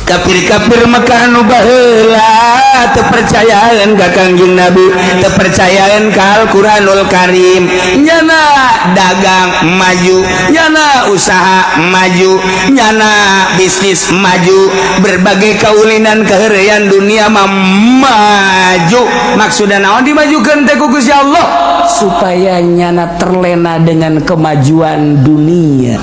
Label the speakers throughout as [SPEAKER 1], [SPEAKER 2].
[SPEAKER 1] kafir-kafir Mekah nu baheula teu percayaan ka Kangjeng Nabi, teu percayaan ka Al-Qur'anul Karim. Nyana dagang maju, nyana usaha maju, nyana bisnis maju, berbagai kaulinan keheureyan dunia mah maju. Maksudna naon dimajukeun teh ku Gusti Allah? Supaya nyana terlena dengan kemajuan dunia.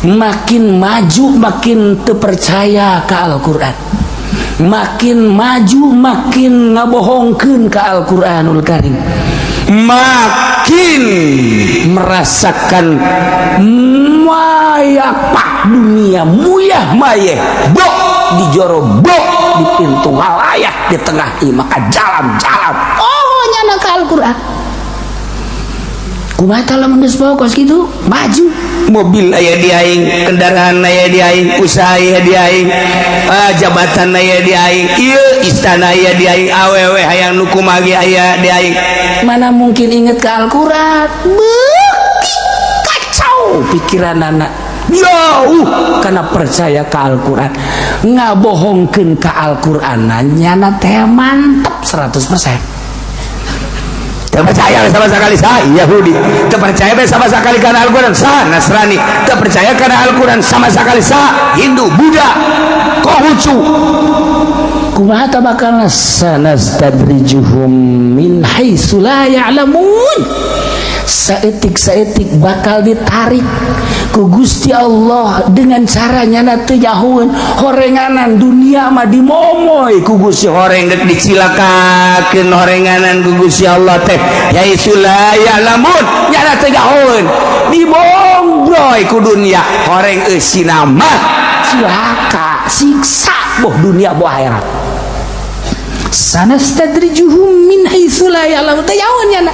[SPEAKER 1] Makin maju makin terpercaya ke Al-Quran, makin maju makin ngabohongkeun ke Al-Quranul Karim, makin merasakan mayapak dunia, muyah mayeh bok di joro bok di pintu halayak di tengah maka jalan-jalan oh nyana ke Al-Quran. Kumaha lamun geus pokos kitu maju, mobil aya di aing, kendaraan aya di aing, usaha aya di aing, jabatan aya di aing, ieu istana aya di aing, awewe hayang nu kumaha ge aya di aing. Mana mungkin inget ke Al-Qur'an? Beuki kacau pikiran anak jauh karena percaya ke Al-Qur'an, ngabohongkeun ke Al-Qur'an nyana teh mantep 100%. Terpercaya sama sekali sah Yahudi, terpercaya sama sekali karena Al-Quran sah Nasrani, terpercaya karena Al-Quran sama sekali sah Hindu, Buddha, Konghucu. Kumaha tabakalna sanastadrijuhum min haitsu la ya'lamun. Saetik-saetik bakal ditarik ku Gusti Allah dengan caranya na teu nyahoeun horenganan dunia mah dimomoy ku Gusti horeng geus dicilakakeun horenganan ku Gusti Allah teh haitsu la ya'lamun nyana teu nyahoeun dibongroy ku dunia horeng eusina mah cilaka siksa boh dunia boh akhirat. Sanastadrijuhum min haitsu la ya'lamun teu nyahoeun nyana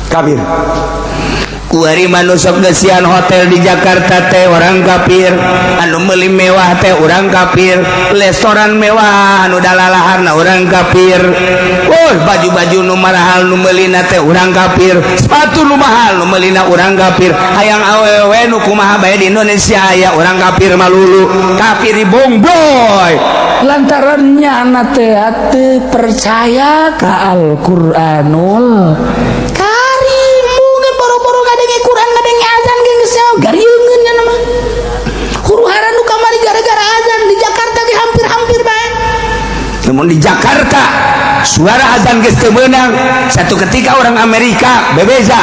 [SPEAKER 1] kafir. Kuari manusok gesian hotel di Jakarta teh orang kafir, anu meuli mewah teh orang kafir, restoran mewah anu dalalaharna orang kafir, baju-baju nu mahal nu meulina teh orang kafir, sepatu nu mahal nu meulina orang kafir, hayang awewe nu kumaha bae di Indonesia aya orang kafir malulu, kafir bongboy. Lantaran nyana teh teu percaya ka Al-Qur'anul Quran ngadenge azan ge geus garieungeun nya mah. Huru-hara nu kamari gara-gara azan di Jakarta ge hampir-hampir bae. Namun di Jakarta suara azan geus teu meunang. Satu ketika orang Amerika bebeza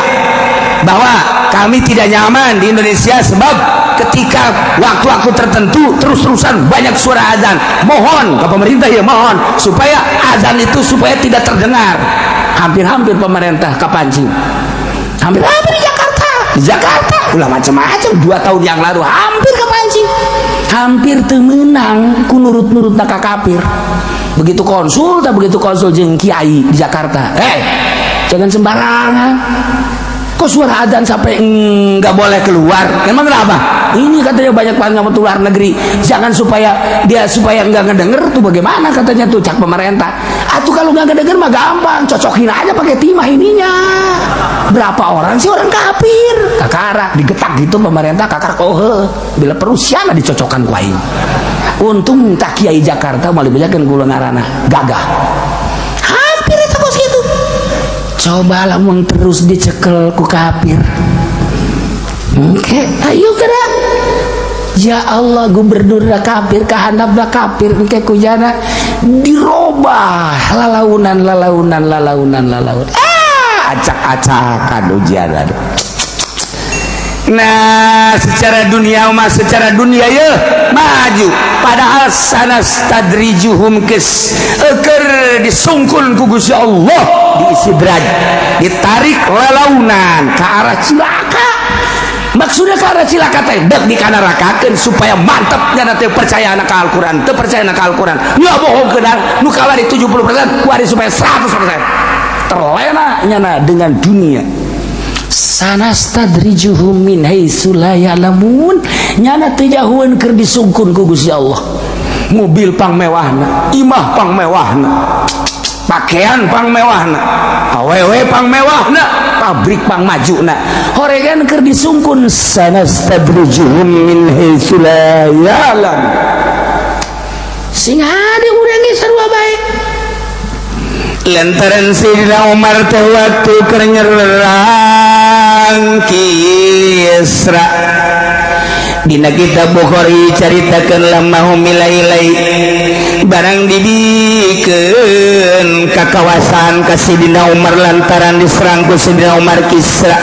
[SPEAKER 1] bahwa kami tidak nyaman di Indonesia sebab ketika waktu-waktu tertentu terus-terusan banyak suara azan. Mohon ke pemerintah ya mohon supaya azan itu supaya tidak terdengar. Hampir-hampir pemerintah kapancing. Hampir-hampir di Jakarta ulah macam-macam 2 tahun yang lalu hampir kepancing, hampir temenang ku nurut-nurut ka kafir. Begitu konsul jeung kiai di Jakarta, jangan sembarangan kok suara adzan sampai nggak boleh keluar. Emang kenapa? Ini katanya banyak banget luar negeri, jangan supaya nggak ngedenger tuh bagaimana katanya tuh cak pemerintah. Atuh kalau nggak ngedenger mah gampang, cocokin aja pakai timah ininya. Berapa orang sih orang kafir? Kakara digetak gitu pemerintah kakar kohe. Bila perusiana dicocokkan ku aing. Untung tak kiai Jakarta malah bejakeun kula ngaranna gagah. Hampir itu bos gitu. Coba lamun terus dicekel ku kafir. Oke, ayo gerak. Ya Allah, gubernur kafir, kahandap kafir, engke kujana dirobah lalaunan. Acak-acakan ujian. Nah, secara dunia ya maju. Padahal sanastadrijuhum keur disungkul ku Gusti Allah diisidraj, ditarik lalaunan ke arah cilaka. Maksudnya ke arah cilaka teh dek dikanarakakeun supaya mantep nya teh percaya ka Al-Qur'an, teu percaya ka Al-Qur'an. Ya bohongkeun nu kawari 70%, kuari supaya 100%. Terlena nyana dengan dunia. Sanastadrijuhum min haitsu la ya'lamun nyana teu jahueun keur disungkun ku Gusti Allah. Mobil pang mewahna, imah pang mewahna, pakaian pang mewahna, awewe pang mewahna, pabrik pang majuna, horegan keur disungkun sanastadrijuhum min haitsu la ya'lamun. sing hade urang ge sarua bae
[SPEAKER 2] lantaran Sayyidina Umar teh waktu keur nyerang Kisra dina kitab Bukhari caritakeun lamma humilailai barang dibikeun ka kawasan ka Sayyidina Umar lantaran diserang ku Sayyidina Umar Kisra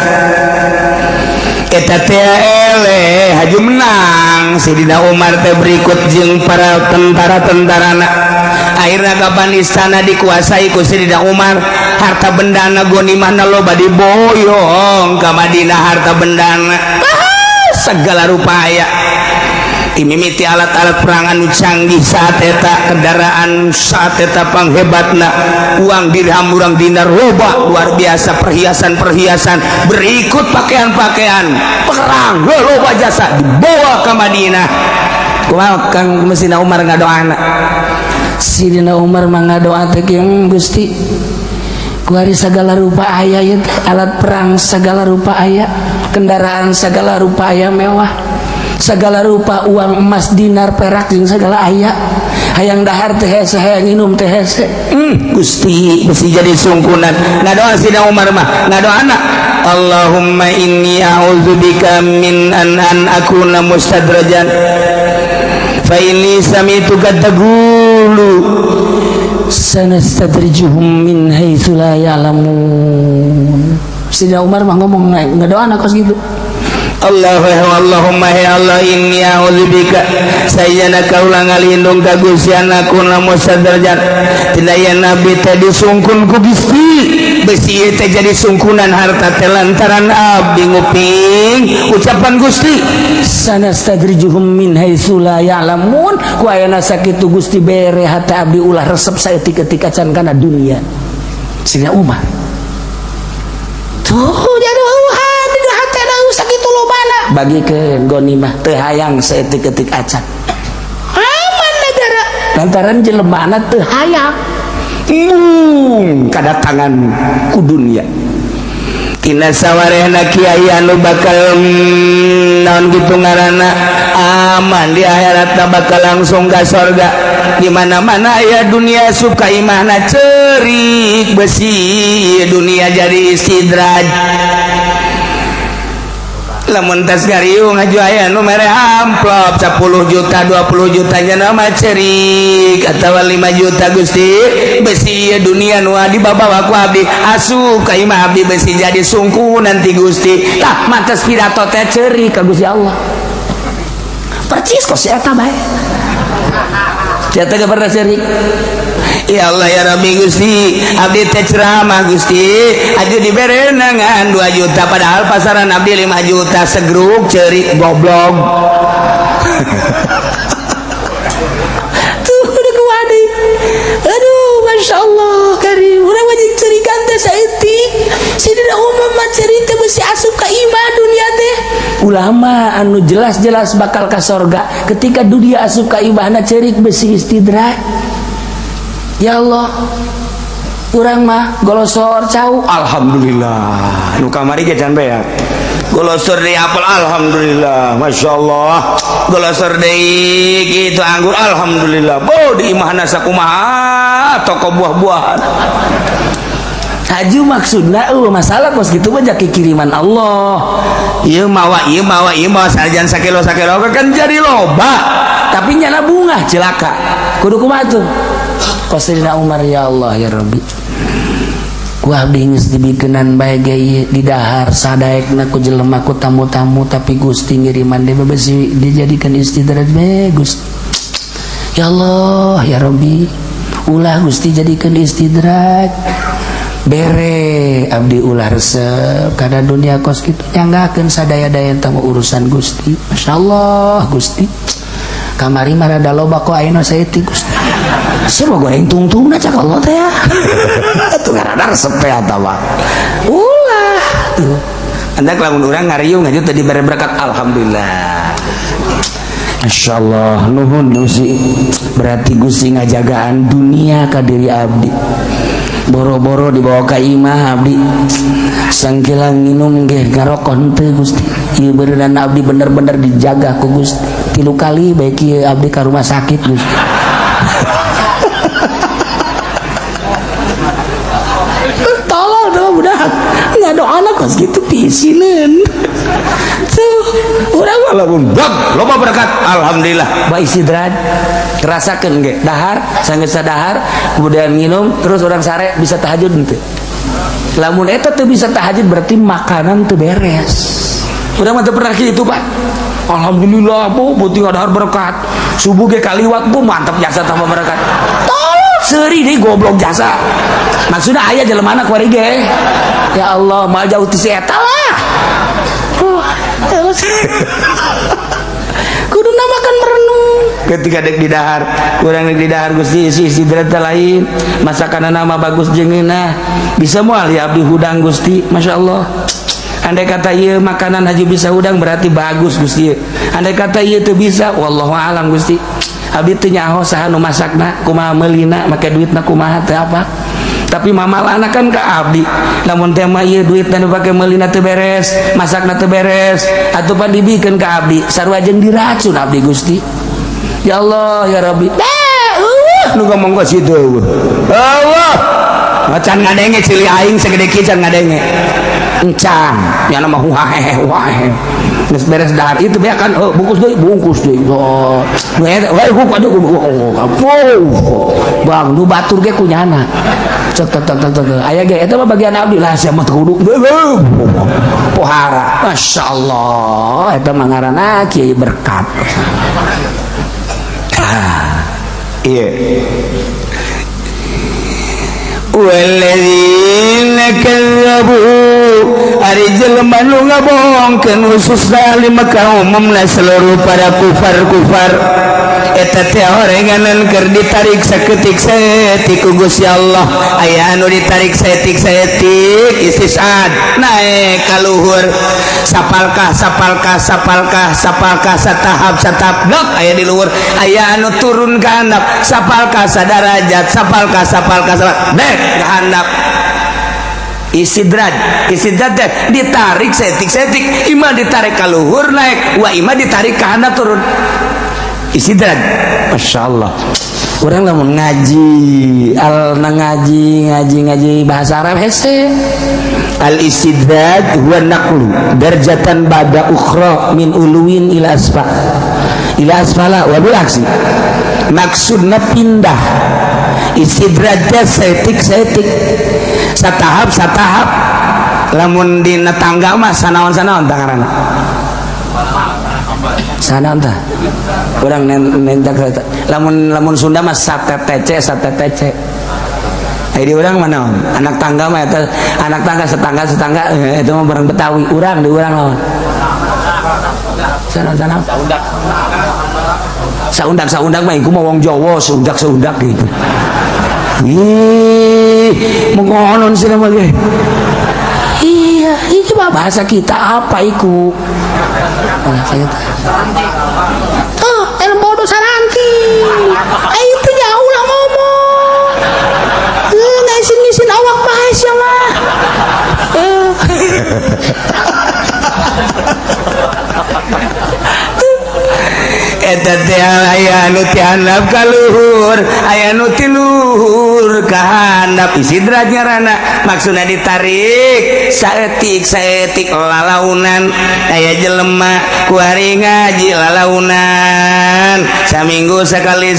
[SPEAKER 2] eta teh eleh haju menang Sayyidina Umar teh berikut jeung para tentara-tentarana akhirna kapan istana dikuasai ku Sayyidina Umar harta bendana ghanimahna loba diboyong ka Madinah harta bendana segala rupa aya dimimiti alat-alat perang anu canggih saat eta kendaraan saat eta panghebatna uang dirham urang dinar loba luar biasa perhiasan-perhiasan berikut pakaian-pakaian perang loba jasa dibawa ke Madinah kumaha Kang Sayyidina Umar ngadoana
[SPEAKER 1] Sayyidina Umar mah ngadoa teh yang Gusti kuari segala rupa aya ya alat perang segala rupa aya kendaraan segala rupa aya mewah segala rupa uang emas dinar perak jeung segala aya hayang dahar teh hese hayang minum teh hese
[SPEAKER 2] Gusti mesti jadi sungkunan ngadoa Sayyidina Umar mah ngadoana Allahumma inni a'udzubika min an akuna mustadrajan fa inni sami'tu taqulu
[SPEAKER 1] sanastadrijuhum min haitsu la ya'lamun. Sayyidina Umar mah ngomong ngadoana kos gitu.
[SPEAKER 2] Allahumma ya Allah inni a'udzubika sayyana kaula ngalindung ka Gusti anakuna musadarjat tina yen nabi teh disungkun ku Gusti besi teh jadi sungkunan harta teh lantaran abdi nguping ucapan Gusti
[SPEAKER 1] sanastadrijuhum min haitsu la ya'lamun ku ayana sakitu Gusti bere hata abdi ulah resep saeutik-eutik acan kana dunia. Sayyidina Umar tuh jadi sakitu lobana
[SPEAKER 2] bagikeun ghanimah teu hayang saeutik-eutik acan
[SPEAKER 1] aman negara
[SPEAKER 2] lantaran jelemana teu hayang kadatangan ku dunia tina sawarehna kiai anu bakal naon kitu ngaranna aman di akhiratna bakal langsung ka surga di mana-mana aya dunia suka imahna cerik besi dunia jadi istidraj lamun tas gariung aju aya nu mere amplop 10 juta 20 juta nya nama cerik atawa 5 juta Gusti besi dunia nu dibawa ku abdi asup ka imah abdi besi jadi sungku nanti Gusti tah mantes pidato teh cerik ka Gusti Allah percis kos eta bae jatuh pernah cerik ya Allah ya Rabbi Gusti abdi teh ceramah Gusti aja dibere nangan 2 juta padahal pasaran abdi 5 juta segruk cerik goblok
[SPEAKER 1] tuh udah kuwadi aduh Masya Allah karim urang wajib cerikan teh saeutik Sayyidina Umar mah cerita besi asup ka imah dunia teh ulama anu jelas-jelas bakal ka sorga ketika dunia asup ka imahna cerik besi istidraj. Ya Allah urang mah golosor cau alhamdulillah
[SPEAKER 2] nu kamari ge can beak golosor deui apel alhamdulillah Masya Allah golosor deui kitu anggur alhamdulillah bo di imahna sakumaha toko buah-buahan
[SPEAKER 1] aju maksudna masalah kos gitu mah jaki kiriman Allah
[SPEAKER 2] ieu mawa sarjan sakilo kan jadi loba
[SPEAKER 1] tapi nyana bunga celaka kudu kumaha tuh kos Sayyidina Umar ya Allah ya Rabbi ku abdi geus dibikenan bae ge di dahar sadaekna ku jelema ku tamu-tamu tapi Gusti ngiriman deui besi dijadikeun istidraj bae Gusti ya Allah ya Rabbi ulah Gusti jadikeun istidraj bere abdi ulah resep kada dunia kos kitu nyanggakeun sadaya-daya teh urusan Gusti masyaallah Gusti kamari mah rada loba kok ayeuna saeutik Gusti siapa goreng tungtungna cak Allah teh ya tuh rada resep teh eta mah ulah tuh
[SPEAKER 2] anda lamun urang ngariung aja tadi bare berkat alhamdulillah
[SPEAKER 1] Masya Allah nuhun Gusti berarti Gusti ngajagaan dunia ka diri abdi boro-boro dibawa ka imah abdi sangkilang minum ge ngarokon teh Gusti ieu beuneuran abdi bener-bener dijaga ku Gusti 3 kali baik ieu abdi ka rumah sakit Gusti tolong tuh udah nggak ada anak kos gitu pisinin tuh orang
[SPEAKER 2] walaupun bag loba berkat alhamdulillah
[SPEAKER 1] baik istirahat terasakan ge dahar sangat sadahar kemudian minum terus orang sare bisa tahajud ente lamun eta tuh bisa tahajud berarti makanan tuh beres udah mah pernah gitu pak alhamdulillah bu buting dahar berkat subuh ge kaliwat bu mantap jasa tambah berkat tolong seri deh goblok jasa maksudnya ayah jelema anak wari ge ya Allah mal jauh ti si eta lah kudu namakan merenung ketika dek di dahar kurang dek di dahar Gusti isi derajat lain masakan nama bagus jengina bisa moal ya abdi hudang Gusti Masya Allah andai kata iya makanan haji bisa hudang berarti bagus Gusti andai kata iya itu bisa wallahu alam Gusti abdi teu nyaho saha nu masakna kumaha meulina make duitna kumaha teu apa tapi mamalana kan ke abdi namun tema iya duit dan pakai melina teu beres masakna teu beres atuh pan dibikeun ke abdi sarua jeung diracun abdi Gusti ya Allah ya Rabbi
[SPEAKER 2] nu ngomong ka situ Allah macan ngadenge cili aing segede kieu can ngadenge encang nya nama huahe geus beres dahar itu be kan bungkus deui oh we ku pada bang nu batur ge kunyana cek aya ge eta mah bagian abdi lah sia mah kudu pohara masyaallah eta mah ngaranna kiai berkat iya walladzina kazzabu ari jelema nu ngabohongkeun khususna lima kaum umumna seluruh para kufar eta teh horenganan keur ditarik saketik saeutik ku Gusti Allah aya anu ditarik saeutik istisad naik ka luhur sapalkah satahap blok aya di luhur aya anu turun ka handap sapalkah sadarajat sapalkah dek ka handap istidraj ditarik setik ima ditarik ka luhur naik wa ima ditarik ka handap turun istidraj masyaallah orang lamun ngaji ngaji bahasa Arab hese al istidraj huwa naqlu darjatan ba'da ukhra min uluwin ila asfala wa bil aksi maksudna pindah istidrajnya setik satahap lamun dina tangga mah sanaon tangarana sanaon tah urang nentak lamun Sunda mah satetece di urang mana anak tangga mah eta anak tangga setangga itu mah barang Betawi urang di urang lawan sanaon saundak mah iku mah wong Jawa saundak gitu ih mengonon sih nama ge iya itu mah bahasa kita apa iku bodoh saranti itu jauh lah ngomong ngaisin awak bahasa mah eta teh aya nu ti handap ka luhur aya nu ti luhur ka handap istidraj ngaranna maksudna ditarik saeutik lalaunan aya jelema ku hari ngaji lalaunan saminggu sakali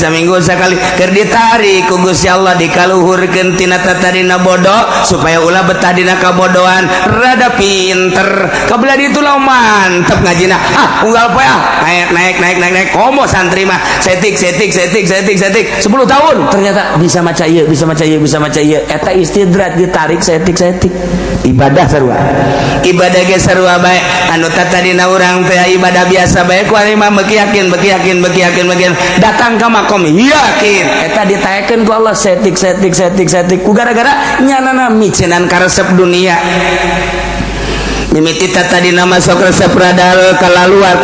[SPEAKER 2] keur ditarik ku Gusti Allah dikaluhurkeun tina tatadina bodoh supaya ulah betah dina kabodohan rada pinter kabelah ditu lah mantep ngajina unggal poe naik komo santri mah setik 10 tahun ternyata bisa maca ieu eta istidraj ditarik setik ibadah ibadah ge sarua bae anu tatadina urang teh ibadah biasa bae ku ari mah beki yakin datang ka makom yakin eta ditaekeun ku Allah setik ku gara-gara nyanana micenan karesep dunia mimiti tadi nama sok resep radal keluar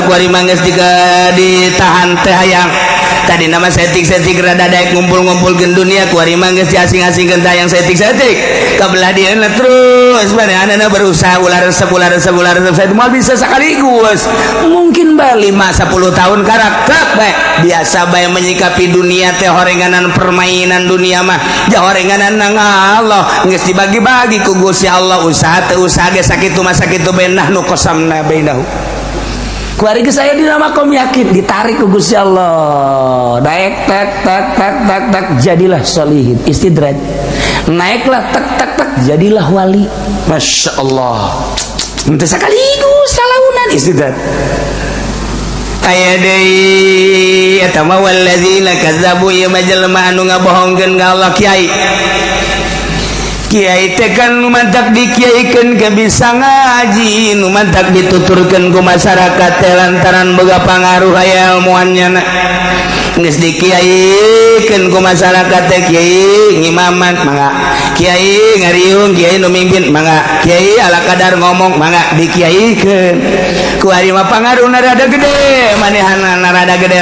[SPEAKER 2] ku ari mangges ditahan teh hayang tadi nama setik-setik rada daek ngumpul-ngumpulkeun dunia kuari mah geus asing-asingkeun tayang setik-setik kabelah dieuna terus manehna berusaha ulah resep saya mau bisa sekaligus mungkin bae 5-10 tahun karakter bae biasa bae menyikapi dunia teh horenganan permainan dunia mah jah horenganan nang Allah geus dibagi-bagi ku Gusti Allah usaha teu usaha ge sakitu mah sakitu benah nu qasamna bainahu kuari geus aya dina makom yakin ditarik ku Gusti Allah daek tak jadilah solihin istidraj naiklah tak jadilah wali Masya Allah teu sakaligus salaunan istidraj aya deui eta mah walladzina kazzabu ieu mah jelema anu ngabohongkeun ka Allah kiai teh kan numantak dikiaikeun ke bisa ngaji numantak dituturkeun ku masyarakat teh lantaran boga pangaruh aya ilmuannya geus dikiaikeun ku masyarakat teh kiai ngimaman mangga kiai ngariung kiai nu mimpin mangga kiai ala kadar ngomong mangga dikiaikeun ku ari mah pangaruhna rada gede manehana rada gede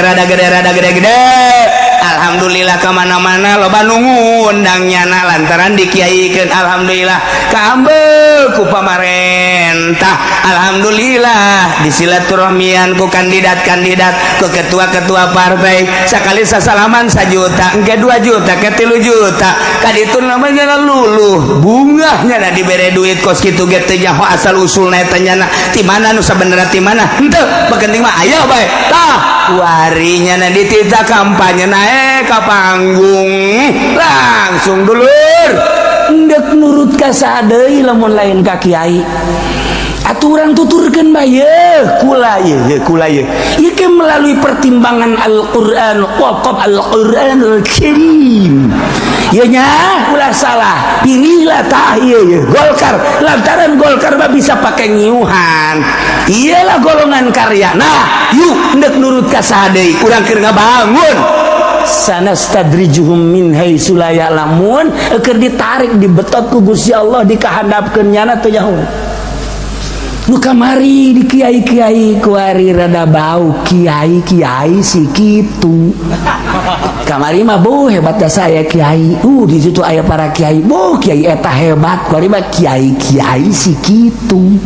[SPEAKER 2] alhamdulillah kemana-mana loba nunggu undangnya lantaran dikiaikeun alhamdulillah kaambeu ku pamarentah alhamdulillah disilaturahmian ku kandidat-kandidat ku ketua-ketua partai sakali sasalaman 1 juta engke 2 juta ke 3 juta kaditu namanya luluh bungahnya na dibere duit kos kitu ge teh nyaho asal usulna eta nya ti mana nu sabenerna ti mana henteu penting mah aya bae tah kuarinya na ditita kampanye naik ka panggung langsung dulur endek nurut ka sadeui lamun lain ka kiai aturan tuturkeun mah kula ye ieu melalui pertimbangan Al-Qur'an waqab Al-Qur'anul Karim ieu nya ulah salah pilihlah tah ieu Golkar lantaran Golkar mah bisa pake ngiuhan iyalah golongan karya nah yuk endek nurut ka sadeui urang keur ngabangun sanastadrijuhum min haitsu la ya'lamun keur ditarik dibetot ku Gusti Allah dikahandapkeun nyana teu nyaho nu kamari di kiai-kiai kuari rada bau kiai si kitu kamari mah bu hebatnya saya kiai di situ aya para kiai bu kiai eta hebat kuari mah kiai si kitu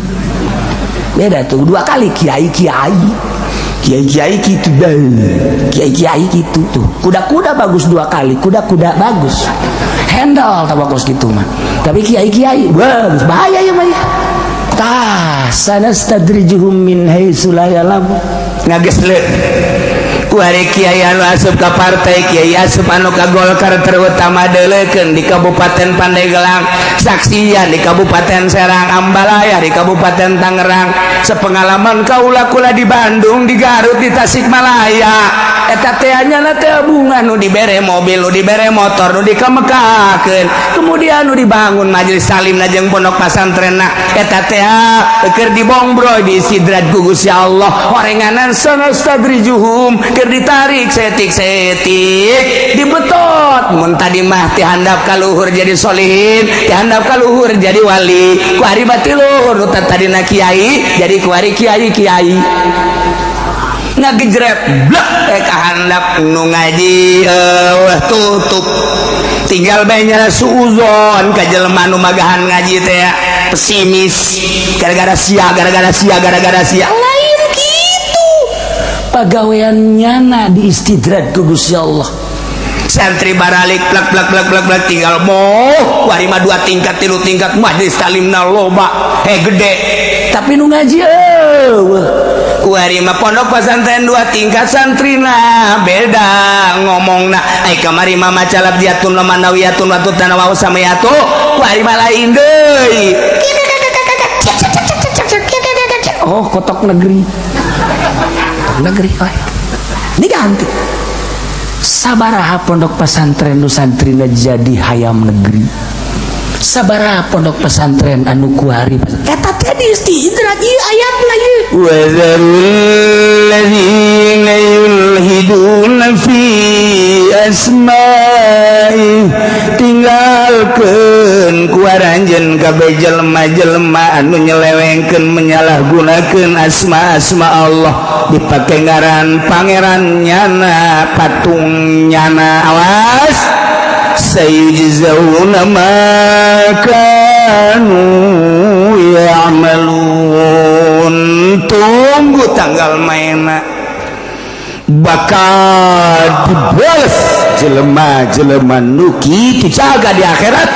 [SPEAKER 2] beda tuh 2 kali kiai gitu dah kiai gitu tuh kuda bagus 2 kali kuda bagus handle bagus gitu mah tapi kiai bagus bahaya ya mah tah sanastadrijuhum min haitsu la ya'lamun ngagesle ku ari kiai anu asup ka partai kiai asup anu ka Golkar terutama deuleukeun di Kabupaten Pandeglang saksian di Kabupaten Serang Ambalaya di Kabupaten Tangerang sepengalaman kaula kula di Bandung di Garut di Tasikmalaya eta teh anyana teh bunga nu dibere mobil nu dibere motor nu dikamekakeun kemudian nu dibangun majelis salimna jeung pondok pasantrenna eta teh keur dibongbroy di sidraj ku Gusti Allah horenganan sanastadrijuhum keur ditarik setik-setik dibetot mun tadi mah ti handap ka luhur jadi solihin ti handap ka luhur jadi wali ku ari bati luhur nu tadina kiai jadi ku ari kiai ngagejret blek kahandap nu ngaji tutup tinggal bae nyara suuzon ka jelema nu magahan ngaji teh pesimis gara-gara sia lain kitu pagawean nyana diistidraj ku Gusti Allah santri baralik plak tinggal moh wari mah 2 tingkat 3 tingkat majelis talimna loba gede tapi nu ngaji kuari mah pondok pesantren 2 tingkat santrina beda ngomongna ai kamari mah macalab diatun lamandawiyatun watut tanawau samayatu kuari mah lain deui kotok negeri diganti sabaraha pondok pesantren nu santrina jadi hayam negeri sabaraha pondok pesantren anu kuari eta teh diistidraj ieu ayatna ieu wa zarul ladzina yulhiduna fi asma'i tinggalkeun ku aranjeun pikeun kabeh jelema-jelema anu nyelewengkeun menyalahgunakeun asma-asma Allah dipake ngaran pangeran nyana patung nyana awas sayujzauna ma kanu ya'malun tunggu tanggal mainna bakal dibalas jelema-jelema nu kitu jaga di akhirat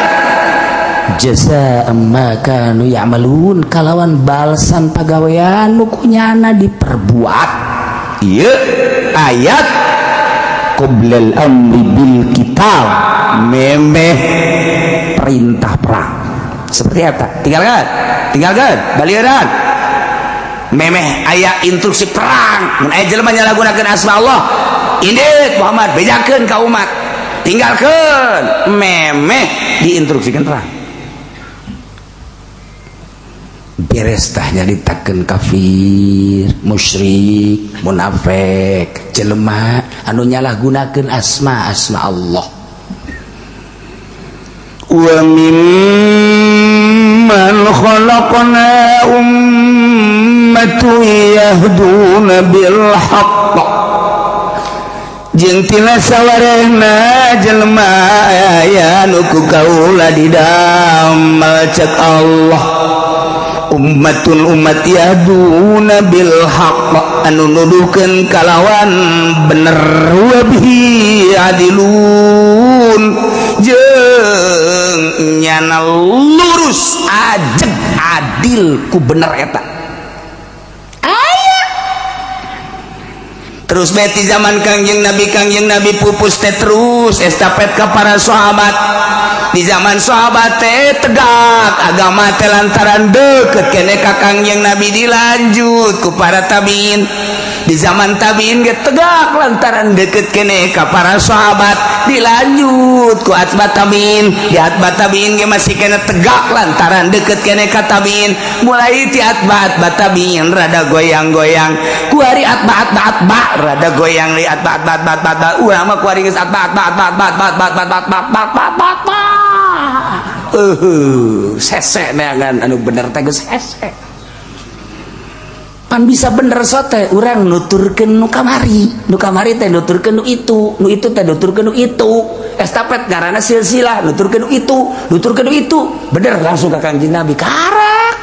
[SPEAKER 2] jazaa'an ma kanu ya'malun kalawan balasan pagawean nu kunyana diperbuat. Ieu ayat qoblal amri bil qital memeh perintah perang seperti apa tinggalkan balieuran memeh aya instruksi perang mun aya jelema nyalahgunakeun asma Allah indit Muhammad bejakeun ka umat tinggalkeun memeh diinstruksikan perang beres tah nyaritakeun kafir musyrik munafik jelema anu nyalahgunakeun asma Allah wa mimman khalaqna ummatun yahduna bil haqq jeung tina sawarehna jelema aya nu ku kaula didamel cek Allah ummatun umat yahduna bil haqq anu nuduhkeun kalawan bener wa bihi adilun jeung nyana lurus ajeg adil ku bener eta aya terus beti zaman kangjeng Nabi pupus teh terus estafet ka para sahabat di zaman sahabat teh tegak agama teh lantaran deukeut keneh ka kangjeng Nabi dilanjut ku para tabiin di zaman tabiin ge tegak lantaran deukeut keneh ka para sahabat dilanjut ku atba tabiin di atba tabiin ge masih keneh tegak lantaran deukeut keneh ka tabiin mulai ti atba tabiin rada goyang-goyang ku hari atba rada goyang li atba urang mah ku hari geus atba sesek neangan anu bener teh geus hese pan bisa bener sote urang nuturkeun nu kamari teh nuturkeun nu itu teh nuturkeun nu itu estafet ngaranna silsilah nuturkeun nu itu bener langsung ka Kangjeng Nabi karak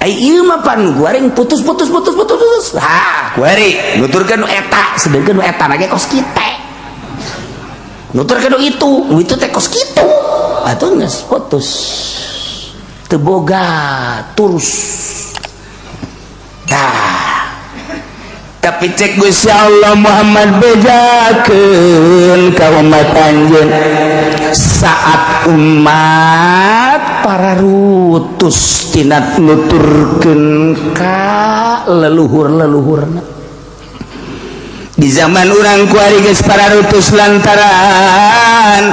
[SPEAKER 2] ai ieu mah pan guaring putus ha guari nuturkeun nu eta sedengkeun nu eta na ge kos kitu nuturkeun nu itu teh kos kitu atuh geus putus teu boga turus tah tapi cek Gusti Allah Muhammad bejakeun ka umat anjeun saat umat para rutus tina nuturkeun ka leluhur-leluhurna di zaman urang kuari geus para rutus lantaran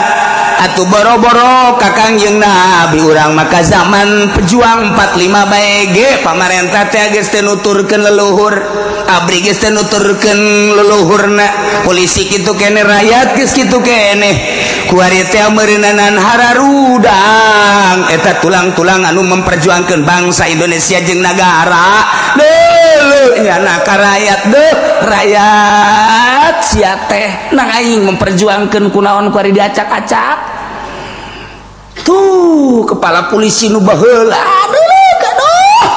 [SPEAKER 2] atuh boro-boro ka Kangjeng Nabi urang maka zaman pejuang 45 bae ge pamarentah teh geus teu nuturkeun leluhur abri geus teu nuturkeun leluhurna polisi kitu keneh rakyat geus kitu keneh ku ari teh meureunanan hararudang eta tulang-tulang anu memperjuangkeun bangsa Indonesia jeung nagara deuleu nyana ka rakyat rakyat sia teh nang aing memperjuangkeun kunaon ku ari diacak-acak tuh kepala polisi nu baheula aduh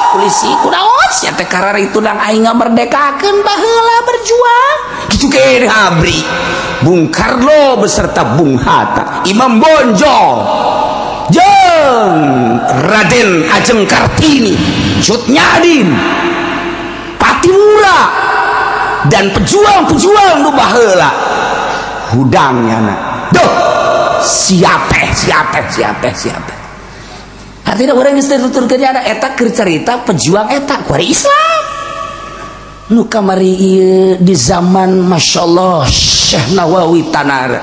[SPEAKER 2] polisi kunaon sia teh karara itu nang aing ngamerdekakeun baheula berjuang kitu keneh abri Bung Karno beserta Bung Hatta Imam Bonjol jeung Raden Ajeng Kartini Cut Nyadin Patimura dan pejuang-pejuang nu baheula hudangnya duh siapa artinya orang geus tuturkeun nya eta keur carita pejuang eta ku ari Islam nu kamari ieu di zaman masyaallah Syekh Nawawi Tanara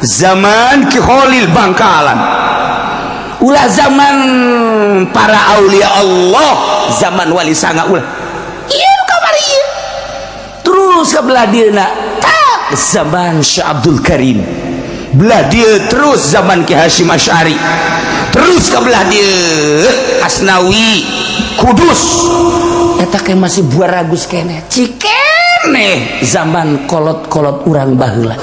[SPEAKER 2] zaman Ki Khalil Bangkalan ulah zaman para aulia Allah zaman wali sanga ulah ieu nu kamari ieu terus ka belah dieuna tak zaman Syekh Abdul Karim belah dia terus zaman Ki Hasyim Asy'ari terus ke belah dia Asnawi Kudus
[SPEAKER 1] eta ke masih buah ragus kene cikene zaman kolot-kolot urang baheula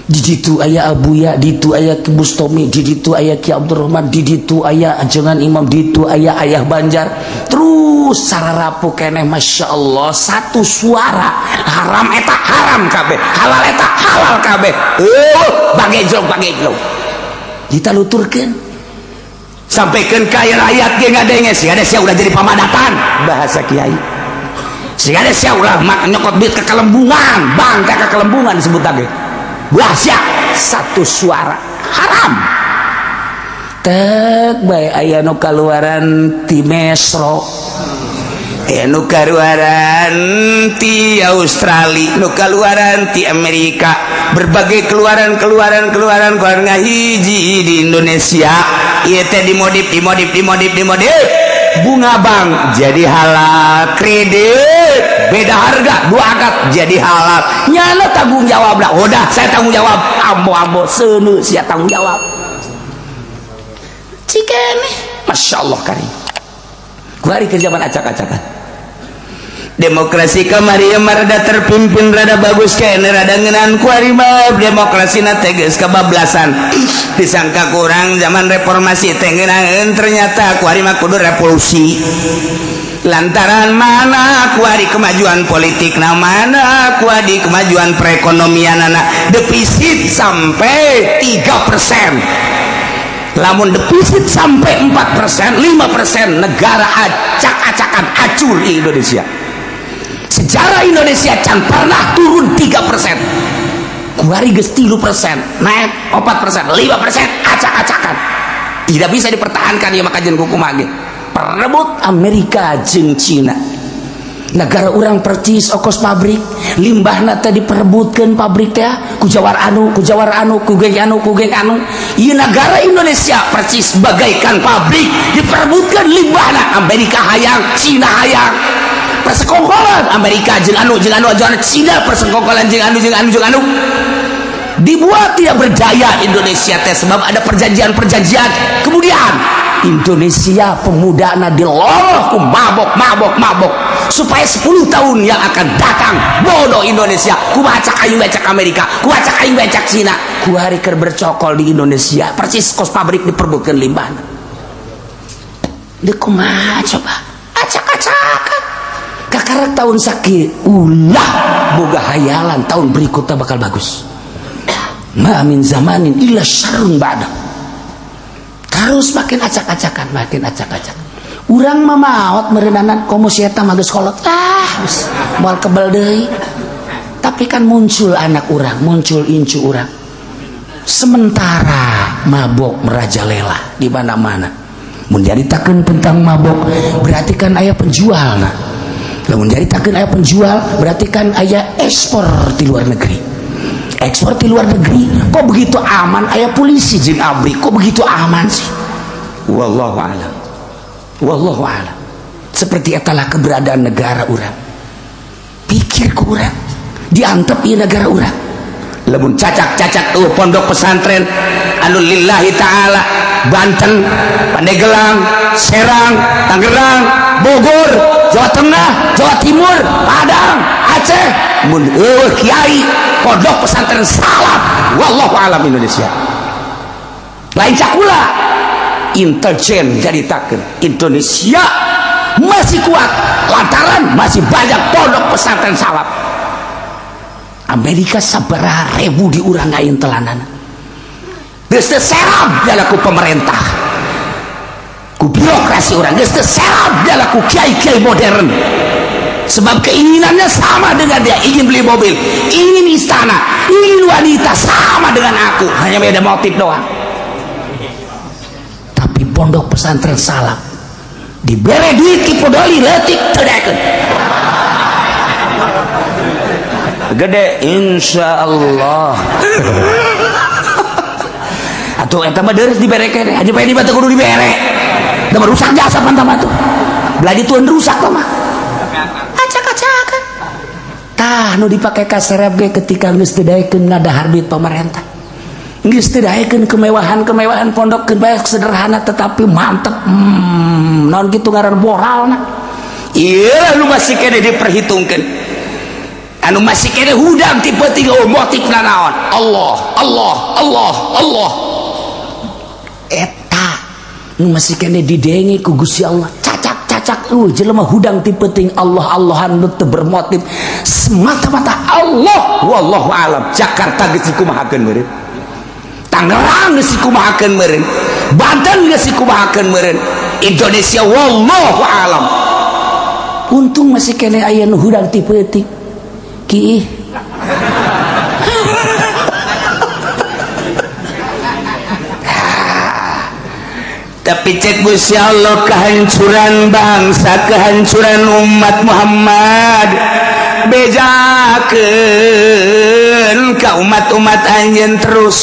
[SPEAKER 1] di ditu aya Abuya, di ditu aya Ki Bustomi, di ditu aya Ki Abdurrahman, di ditu aya ajengan Imam, di ditu aya Ayah Banjar, terus sararapu keneh Masya Allah satu suara haram eta haram kabeh, halal eta halal kabeh, bagejlog ditaluturkeun
[SPEAKER 2] sampaikan kaya rakyat ge ngadenge si ada sia udah jadi pamadatan bahasa kiai si ada sia ulah nyokot duit ke kelembungan bangka ke kelembungan disebut lagi wahsya
[SPEAKER 1] satu suara haram tek bae aya nu kaluaran ti Mesro
[SPEAKER 2] nu kaluaran ti Australia nu kaluaran ti Amerika berbagai keluaran ngahiji di Indonesia ieu teh dimodif bunga bank jadi halal kredit beda harga 2 akad jadi halal nyana tanggung jawab lah udah saya tanggung jawab ambo seuneu sia tanggung jawab cikene Masya Allah karim kuari ke zaman acak-acakan demokrasi kamari rada terpimpin rada bagus kene rada ngeunaan kuari mah demokrasi na tegas kebablasan disangka kurang zaman reformasi teh ngeunaan ternyata kuari mah kudu revolusi lantaran mana kuari kemajuan politik na mana kuari kemajuan perekonomian anak defisit sampai 3%. Lamun defisit sampai 4%, 5% negara acak-acakan acur di Indonesia. Sejarah Indonesia can pernah turun 3%. Kuari geus 3%, naik 4%, 5% acak-acakan. Tidak bisa dipertahankan ya maka jeung kuku mage. Perebut Amerika jeung Cina. Negara orang percis okos pabrik limbahna teh diperebutkeun pabrik teh ku jawar anu ku geng anu ieu negara Indonesia percis bagaikan pabrik diperebutkeun limbahna Amerika hayang Cina hayang persekongkolan Amerika jeung anu aja Cina persekongkolan jeung anu dibuat tidak berdaya Indonesia teh sebab ada perjanjian kemudian Indonesia pemudana diloloh ku mabok supaya 10 tahun yang akan datang bodoh Indonesia ku bacak aing becak Amerika ku bacak aing becak Cina ku hari keur bercokol di Indonesia persis kos pabrik diperbutkeun limbahna deuk kumaha coba acak-acakan kakarek tahun sakieu ulah boga hayalan tahun berikutnya bakal bagus ma min zamanin illa syarrun ba'da terus makin acak-acakan urang mah maot meureunanan komo si eta mah geus kolot geus moal kebal deui tapi kan muncul anak urang muncul incu urang sementara mabok merajalela di mana-mana mun nyaritakeun tentang mabok berarti kan aya penjualna lamun nyaritakeun aya penjual berarti kan aya ekspor di luar negeri kok begitu aman aya polisi jeung abri kok begitu aman sih wallahu a'lam seperti etalah keberadaan negara urang pikir ku urang diantep ieu negara urang lamun cacak tuh pondok pesantren anu lillahi ta'ala Banten, Pandeglang, Serang, Tangerang, Bogor, Jawa Tengah, Jawa Timur, Padang, Aceh mun kiai pondok pesantren salaf wallahu a'lam Indonesia lain cakula intelijen jaritakeun Indonesia masih kuat lantaran masih banyak pondok pesantren salaf Amerika sabaraha ribu di urang ngaintelanana geus teu serab jalaku pemerintah ku birokrasi urang geus teu serab jalaku kiai-kiai modern sebab keinginannya sama dengan dia ingin beli mobil ingin istana ingin wanita sama dengan aku hanya beda motif doang tapi pondok pesantren salaf dibere duit ki podoli leutik tedekeun gede insyaallah atuh eta mah deureuh dibere keneh aja bae di batu kudu dibere da merusak jasa pantah mah tuh belanja tuan rusak mah acak-acakan tah nu dipake ka serep ge ketika geus didaekeun ngadahar duit pemerintah
[SPEAKER 1] geus teu daekeun kemewahan pondok keun sederhana tetapi mantep. Naon kitu ngaran moralna. Ieu anu masih kene diperhitungkeun. Anu masih kene hudang ti peuting motifna naon? Allah. Eta nu masih kene didenge ku Gusti Allah. Cacak jelema hudang ti peuting Allah-Allahan nu teu bermotif semata-mata Allah. Wallahu alam. Jakarta geus dikumahakeun meureun. Tangerang geus dikumahakeun meureun. Banten geus dikumahakeun meureun. Indonesia wallahu alam. Untung masih kene aya nu hudang ti peuting. Ki tapi cek Gusti Allah kehancuran bangsa, kehancuran umat Muhammad bejakeun ka umat-umat anjeun terus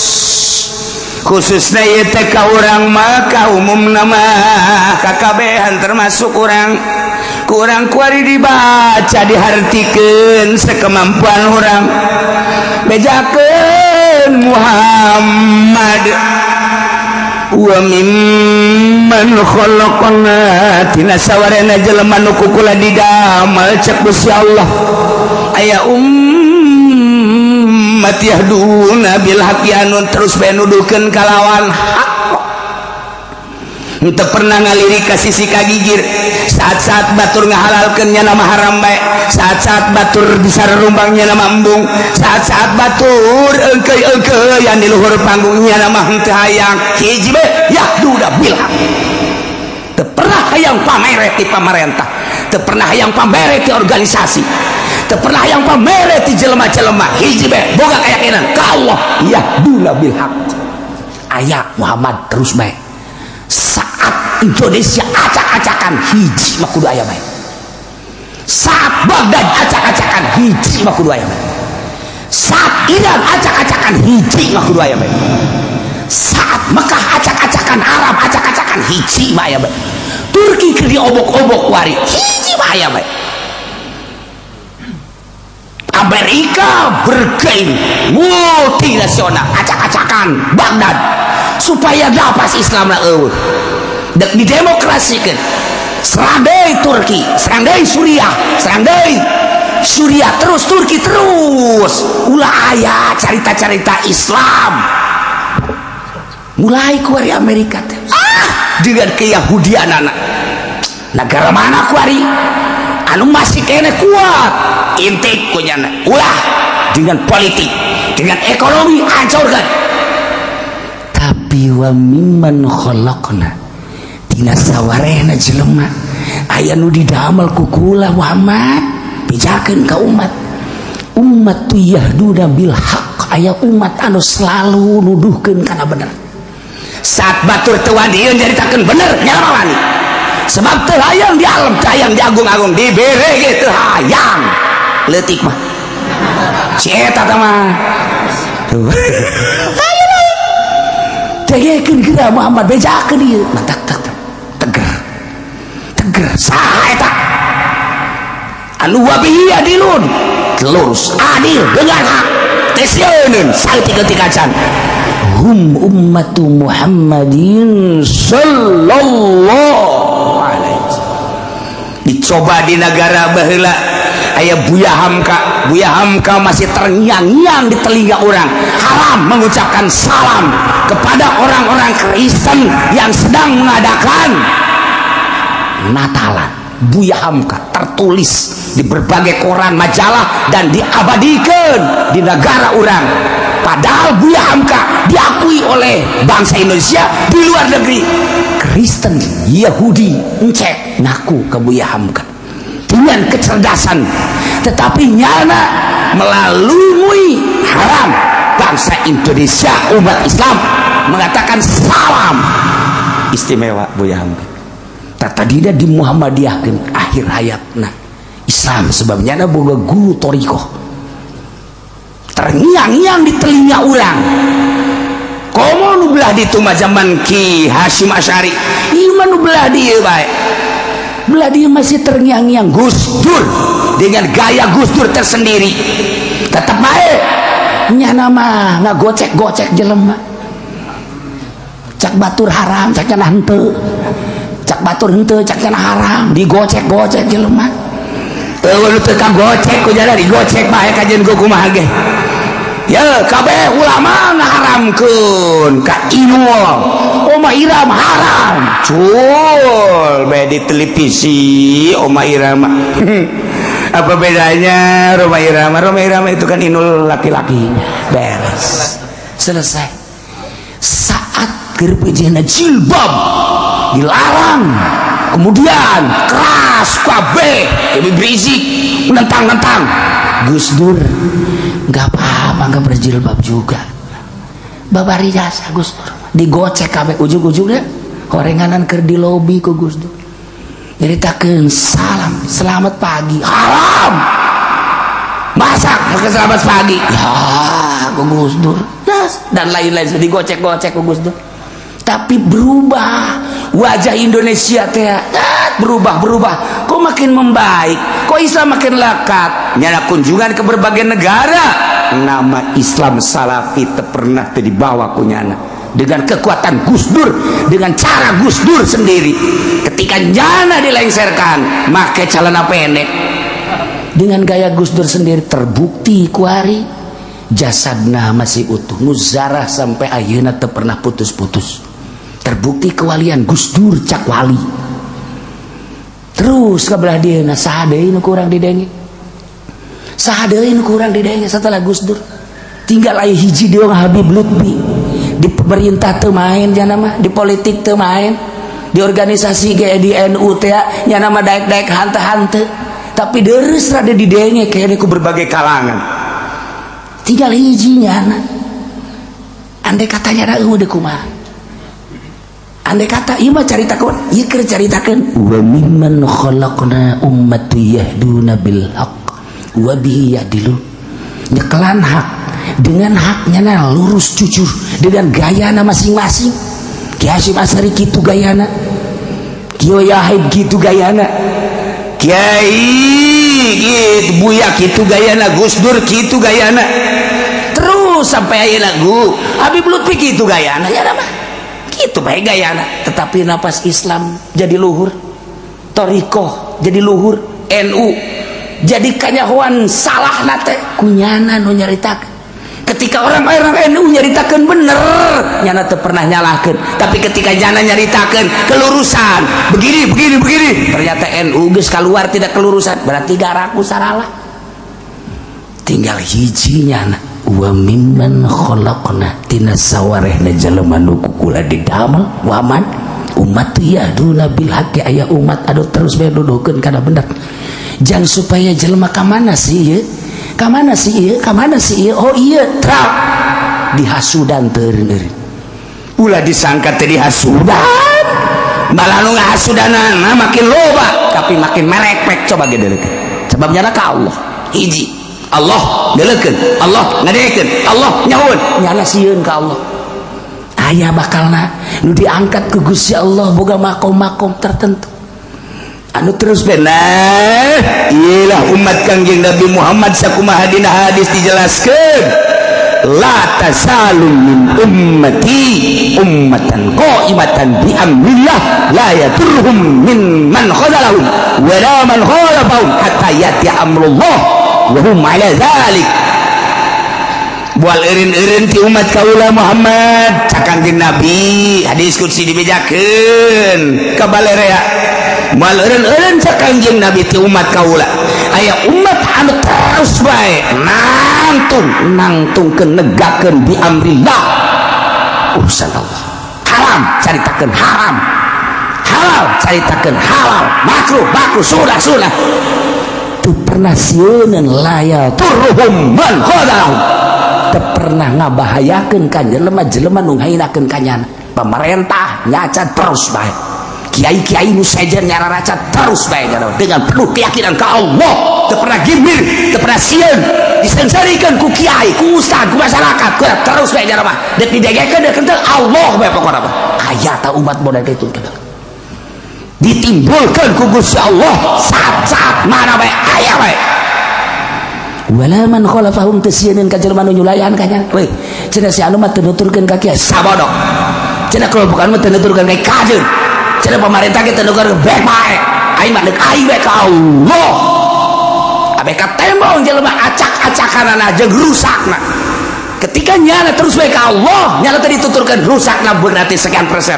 [SPEAKER 1] khususnya ieu teh ka urang mah ka umumna mah kakabehan termasuk urang kuari dibaca dihartikeun sakemampuan urang bejakeun Muhammad wa mimman khalaqna tina sawarena jelema nu kukula didamal cek Gusti Allah aya ummat yahduna bil haqqi anu terus bae nuduhkeun kalawan hak teu pernah ngalirik ka sisi kagigir saat-saat batur ngahalalkeun nya nama haram bae saat-saat batur disarerumbang nya nama embung saat-saat batur eukeuy yang di luhur panggungnya nama henteu hayang hiji bae yahduda bil haq teu pernah hayang pamere ti pamarentah teu pernah hayang pamere ti organisasi teu pernah hayang pamere ti jelema-jelema hiji bae boga kayakinan ka Allah yahduda bil haq aya Muhammad terus bae saat Indonesia acak-acakan hiji mah kudu aya bae saat Baghdad acak-acakan hiji mah kudu aya bae saat Iran acak-acakan hiji mah kudu aya bae saat Mekah acak-acakan Arab acak-acakan hiji mah aya bae Turki keur diobok-obok wari hiji mah aya bae Amerika bergeng multinasional acak-acakan Baghdad supaya dapat Islamna eueuh dek didemokrasikeun serang deui Turki serang deui Suriah terus Turki terus ulah aya carita-carita Islam mulai kuari Amerika teh dengan keyahudianana negara mana kuari anu masih kene kuat intik kunyana ulah dengan politik dengan ekonomi hancurkan tapi wa mimman khalaqna tina sawarehna jelema aya nu didamel ku kula Muhammad pijakeun ka umat tu yahduna bil haq aya umat anu selalu nuduhkeun kana bener saat batur teu wadieu nyaritakeun bener nya wani sebab teu hayang di alam teu hayang diagung-agung dibere ge teu hayang leutik mah si eta teh mah tegekeun geura Muhammad bejakeun ieu mantap teger saha eta anu wabihi adilun lurus adil dengan hak tesieun saltikeun hum ummatu Muhammadin sallallahu alaihi wasallam dicoba di negara baheula aya Buya Hamka masih terngiang-ngiang di telinga orang haram mengucapkan salam kepada orang-orang Kristen yang sedang mengadakan Natalan. Buya Hamka tertulis di berbagai koran majalah dan diabadikan di negara orang padahal Buya Hamka diakui oleh bangsa Indonesia di luar negeri Kristen Yahudi encek ngaku ke Buya Hamka dengan kecerdasan tetapi nyana melalui haram bangsa Indonesia umat Islam mengatakan salam istimewa Buya Hamka tadi di Muhammadiyahkeun akhir hayatna Islam sebabnya ada boga guru torikoh terngiang-ngiang di telinga urang komo nu belah di tuma zaman Ki Hashim Asy'ari iman nu belah dieu bae belah dia masih terngiang-ngiang Gus Dur dengan gaya Gus Dur tersendiri tetap baik nya nama ngagocek-gocek jelema cak batur haram cak cenah henteu, cak batur henteu cak cenah haram, digocek-gocek jelema. Teu teu kagocek ku jana digocek bae kajen ku kumaha ge. Ya kabeh ulama ngaharamkeun ka inul Oma Irama haram cul bae di televisi Oma Irama. Apa bedanya Roma Irama? Roma Irama itu kan inul laki-laki. Beres selesai. Saat gerpejena jilbab dilarang, kemudian keras kabeh lebih berisik nentang-nentang. Gus Dur nggak apa-apa nggak berjilbab juga, babari jasa Gus Dur digocek kabeh ujung-ujungnya horenganan keur di lobi ku Gus Dur nyaritakeun salam selamat pagi haram, masak pakai selamat pagi ya ku Gus Dur yes. Dan lain-lain digocek-gocek ku Gus Dur. Tapi berubah wajah Indonesia teh berubah kok makin membaik, kok Islam makin lekat nyana kunjungan ke berbagai negara, nama Islam Salafi pernah dibawa kunyana dengan kekuatan Gus Dur, dengan cara Gus Dur sendiri. Ketika nyana dilengserkan make celana pendek dengan gaya Gus Dur sendiri, terbukti kuari jasadna masih utuh muzarah sampai ayeuna teu pernah putus-putus. Terbukti kewalian Gus Dur cak wali. Terus kabelah dieuna saha deui nu kurang didenge, saha deui nu kurang didenge setelah Gus Dur. Tinggal aya hiji deung Habib Lutfi. Di pemerintah teu main jana mah, di politik teu main, di organisasi ge di NU teh nya nama daek-daek hante-hante, tapi deres rada didenge kene ku berbagai kalangan. Tinggal hiji nyana. Andai katanya da eueuh kumaha, andai kata ieu mah caritakeun, ieu keur caritakeun wa mimman khalaqna ummatan yahduna bil haqq wa bihi ya'dilun. Nyekelan hak, dengan haknya lurus jujur, dengan gayana masing-masing. Ki Hasyim Asy'ari kitu gayana, Kiai Yahid kitu gayana, Kiai gitu Buya kitu gayana, Gus Dur kitu gayana, terus sampai ayeuna Habib Lutfi kitu gayana ya nama gitu bae gayana. Tetapi napas Islam jadi luhur, Thariqah jadi luhur, NU jadi kanyahoan salah nate kunyana nu nyaritakeun. Ketika orang-orang NU nyaritakeun bener nyana teu pernah nyalahkeun, tapi ketika nyana nyaritakeun kelurusan begini ternyata NU geus keluar tidak kelurusan, berarti garaku saralah. Tinggal hiji nyana wa mimman khalaqna tina sawarehna jelema nu kukula didamel waman umat yahduna bil haqqi aya umat anu terus bae nuduhkeun kana bener. Jang supaya jelema ka mana sih ieu, ka mana sih ieu, oh ieu tra dihasudan teureun. Ulah disangka teh dihasudan, malah nu ngahasudanana makin loba tapi makin merepek. Coba gedeuleukeun sebabnya ka Allah hiji, Allah delekeun, Allah ngadekeun, Allah nyahun nyana sieun ka Allah. Aya bakalna nu diangkat ku Gusti Allah boga makom-makom tertentu anu terus benar. Iyalah umat Kangjeng Nabi Muhammad sakumaha dina hadis dijelaskeun, la tasalun min ummati ummatan qaimatan bi amrillah la yaturhum min man khadalahum wa la man khalafahum hatta yati amrullah wa hum ala dzalik. Bual eureun-eureun ti umat kaula Muhammad Kangjeng Nabi hadis qudsi dibejakeun ka balerea. Moal eureun-eureun Kangjeng Nabi ti umat kaula aya umat anu terus bae nangtungkeun negakeun bi amrillah urusan Allah. Haram caritakeun haram, halal caritakeun halal, makruh sunah tu pernah sieun laya turhum man khadahum, teu pernah ngabahayakeun ka jelema nu ngahinakeun kanyana. Pemerintah nyaca terus bae, kiai-kiai nu sejen nyararaca terus bae dengan penuh keyakinan ka Allah, teu pernah gimir, teu pernah sieun disensarikeun ku kiai, ku ustad, ku masyarakat, ku terus bae mah dek didegekeun dek teu Allah bae pokona mah. Aya ta umat model kitu ditimbulkeun ku Gusti Allah saat mana bae aya bae. Wala man khalafahum teu sieun ka jelema nu nyulayan kanya we cenah si anu mah teu nuturkeun ka kiai sabodok cenah kelompokan mah teu nuturkeun ka kajeun cenah pemerintah ge teu nuturkeun bae bae aing mah deuk aing we ka Allah abe ka tembong jelema acak-acakanana jeung rusakna ketika nyana terus we ka Allah nyana teh dituturkeun rusakna berarti sekian persen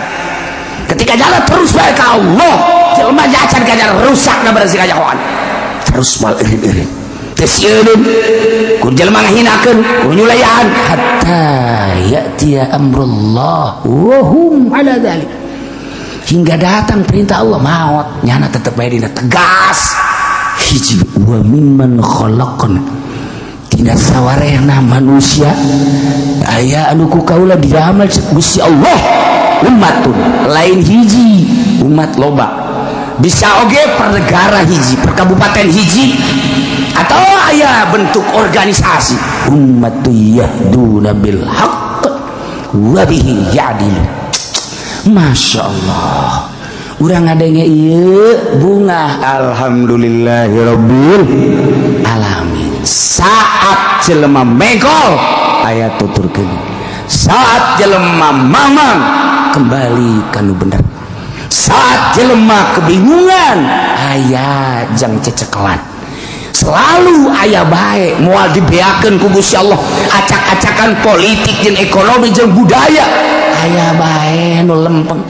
[SPEAKER 1] ketika jalan terus we ka Allah jelema jacan ka jalan rusakna berarti kajahoan terus mal eureun tesieun ku jelema ngahinakeun ku nyulayan hatta ya'tiya amrullah wa hum ala dzalik hingga datang perintah Allah maut nyana tetep bae dina tegas hiji wa mimman khalaqna tina sawarehna manusia aya anu ku kaula diramal Gusti Allah umatun lain hiji umat loba bisa oge per negara hiji per kabupaten hiji atau aya bentuk organisasi ummatu yahduna bil haqq wa bihi ya'dilu Masya Allah urang ngadenge ieu bunga alhamdulillahirabbil alamin saat jelema megol aya tuturkeun saat jelema mamang kembali kanu bener saat jelema kebingungan aya jang cecekelan selalu aya bae moal dibeakeun ku Gusti Allah acak-acakan politik jeung ekonomi jeung budaya aya bae nu lempeng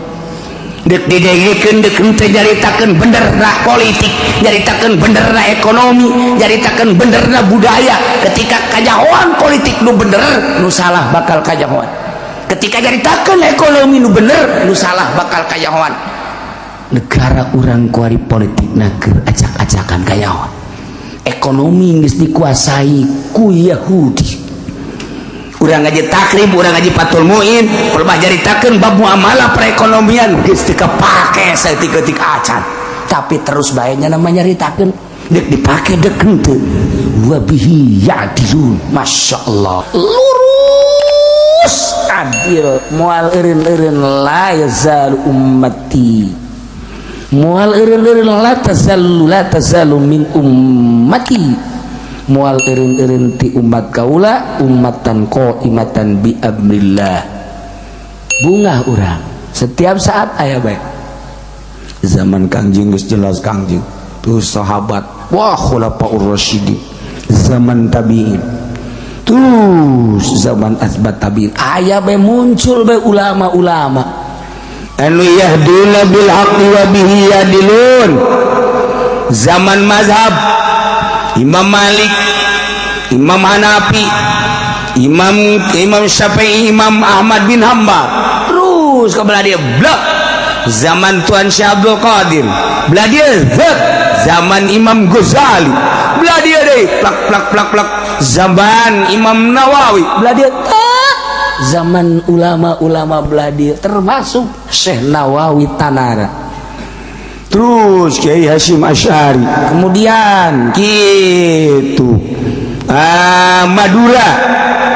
[SPEAKER 1] dek didengekeun dek teu nyaritakeun benerna politik nyaritakeun benerna ekonomi nyaritakeun benerna budaya ketika kajahoan politik nu bener nu salah bakal kajahoan ketika nyaritakeun ekonomi nu bener nu salah bakal kajahoan negara urang kuari politikna keur acak-acakan kajahoan ekonomi geus dikuasai ku Yahudi urang ngaji takrib urang ngaji patul muin pelbah jaritakeun bab muamalah perekonomian geus teu kapake saeutik-eutik acan tapi terus bae nya namanya nyaritakeun deuk dipake deuk henteu wa bihi ya'dilun masyaallah lurus adil moal eureun-eureun la yazal ummati moal eureun-eureun la tazalu min ummati moal eureun-eureun ti umat kaula ummatan qaimatan bi amrillah bunga urang setiap saat aya bae zaman Kangjeng geus jelas Kangjeng terus sahabat wah khulafaur rasyidin zaman tabi'in terus zaman asbat tabi'in aya bae muncul bae ulama-ulama anu yahduna bil haqqi wa bihi yadilun zaman mazhab Imam Malik, Imam Hanafi, Imam Syafi'i, Imam Ahmad bin Hanbal. Terus ke belah dia blok. Zaman Tuan Syekh Abdul Qadir. Belah dia blok. Zaman Imam Ghazali. Belah dia deh plak. Zaman Imam Nawawi. Belah dia zaman ulama-ulama belah dia termasuk Syekh Nawawi Tanara. Terus Kiai Hasyim Asy'ari kemudian gitu Madura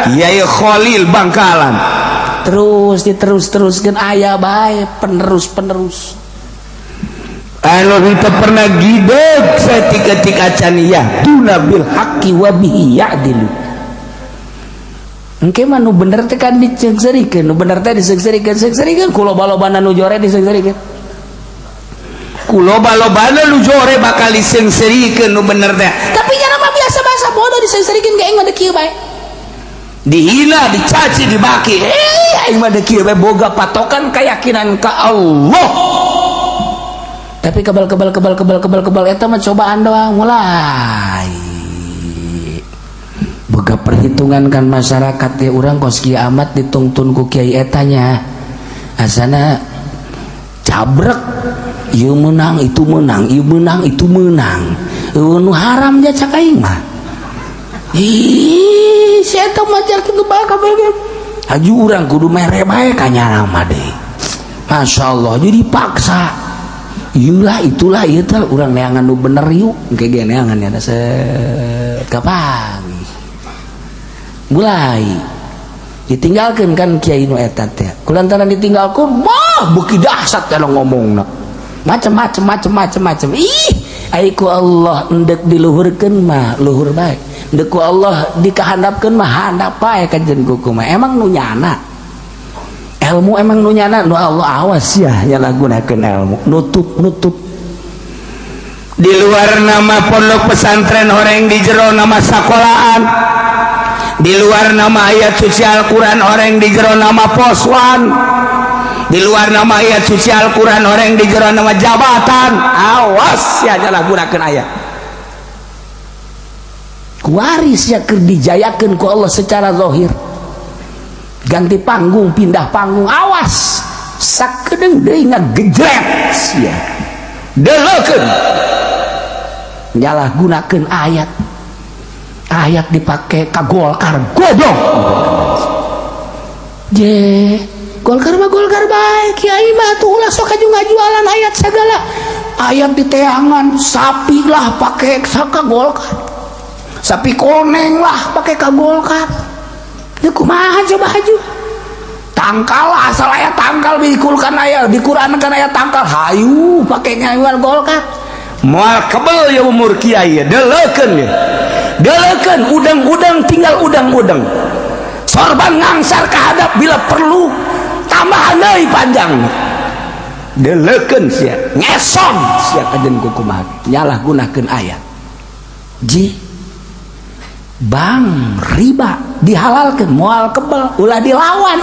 [SPEAKER 1] Kiai Khalil Bangkalan terus diteruskan aya bae penerus anu kita pernah gideg satik-atik acan yahduna bil haqqi wa bihi ya'dilu engke mah nu bener teh kan diceungserikeun nu bener teh diseungserikeun kuloba-lobana nu jore diseungserikeun kuloba-lobana lu jore bakal disengsirikeun nu bener teh tapi nya mah biasa bahasa bodoh disengsirikeun ge aing mah kieu bae dihina dicaci dibaki aing mah kieu bae boga patokan keyakinan ka Allah tapi kebal eta mah cobaan doang mulai boga perhitungan kan masyarakat ya urang kos kieu amat ditungtun ku kiai etanya asana cabrek ieu menang itu menang ieu menang itu menang nu haram ja cak aing mah ih si eta mah jar kitu bae kabeh haji urang kudu mere bae ka nyana mah deui masyaallah jadi paksa ieulah itulah ieu teh urang neangan nu bener yuk engke ge neangan nya set kapagi mulai ditinggalkeun kan kiai nu eta teh kulantaran ditinggalkeun mah beuki dahsyat teh ngomongna macam-macam ih aiku Allah endek diluhurkeun mah luhur bae endek ku Allah dikahandapkeun mah handap bae kanjeun kuku mah emang nu nyana ilmu emang nu nyana nu Allah awas ya nyalahgunakeun ilmu nutup
[SPEAKER 2] di luar nama pondok pesantren orang di jero nama sekolahan, di luar nama ayat suci Al-Quran orang di jero nama poswan, di luar nama ayat suci Al-Quran orang di jero nama jabatan. Awas ya nyalahgunakeun ayat
[SPEAKER 1] waris ya keur dijayakeun ku Allah secara zahir, ganti panggung pindah panggung awas sakedeung deui ngagejret sia deulekeun nyalahgunakeun ayat dipakai ka Golkar goblok je Golkar bae kiai mah tuh ulah sok ngajualan ayat segala ayat di teangan sapi lah pakai ka Golkar sapi koneng lah pakai ka Golkar itu kumaha coba haju tangkal asal aya tangkal dikulkan aya di Quran kan aya tangkal hayu pakai ngajual Golkar
[SPEAKER 2] moal kebel ya umur kiai deulekeun udang-udang tinggal udang-udang sorban ngangsar ka hadap bila perlu tambahan deui panjang deulekeun sia ngeson sia kajen kumaha nyalahgunakeun ayat ji bang riba dihalalkeun moal kebel ulah dilawan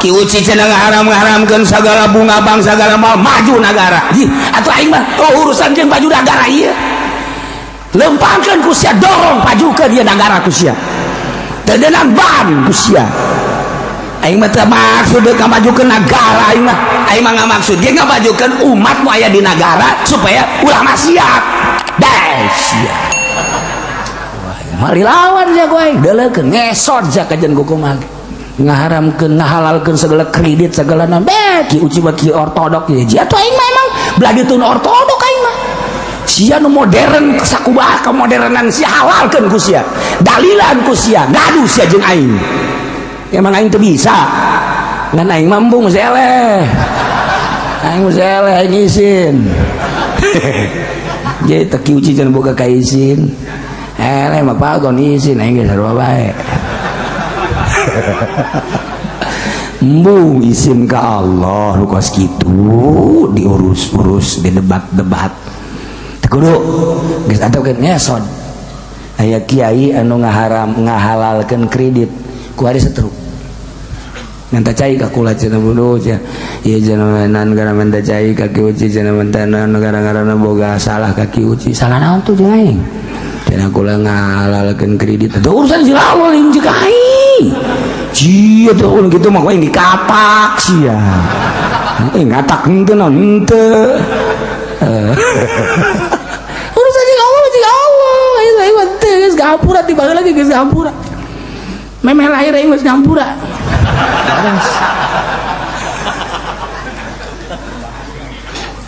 [SPEAKER 2] Ki Uci cenah ngaharam-ngaharamkeun sagala bunga bang sagala mal maju negara atuh aing mah urusan jeung baju negara ieu lempangkeun ku sia dorong pajukeun ieu negara ku sia teu deunang ban ku sia aing mah teu maksud ngamajukeun negara aing mah ngamaksud ge ngamajukeun umat nu aya di negara supaya ulah maksiat dah sia mari lawan sia ku aing deulekeun ngesot sia kajen ku kumaha ngaharamkeun ngahalalkeun segala kredit segala nabe Ki Uci bagi ortodok ya atuh aing mah emang belajar tun ortodok aing mah sia nu modern sakumaha kemodernan sia halalkeun ku sia dalilan ku sia ngadu sia jeung aing emang aing teu bisa ngan aing mambung seleh aing izin jadi teu Ki Uci cenah boga ka izin eleh mah pagon izin aing ge sarua bae embung izin ke Allah lu kos gitu diurus-urus di debat-debat kudu geus atuh kan ngesot aya kiai anu ngahalalkeun kredit ku hari setruk minta cai ka kula cenah budu cenah ieu cenah negara minta cai ka Ki Uci cenah mentana negara-negara boga salah ka Ki Uci salah naon tuh jeung aing cenah kula ngahalalkeun kredit teu urusan si Allah jeung jeung aing cia tuh gitu mah yang dikapak sia ngatak henteu naon henteu urusan jeung Allah aing mah teu geus gahampura tiba lagi geus gahampura memeh lahir aing geus gahampura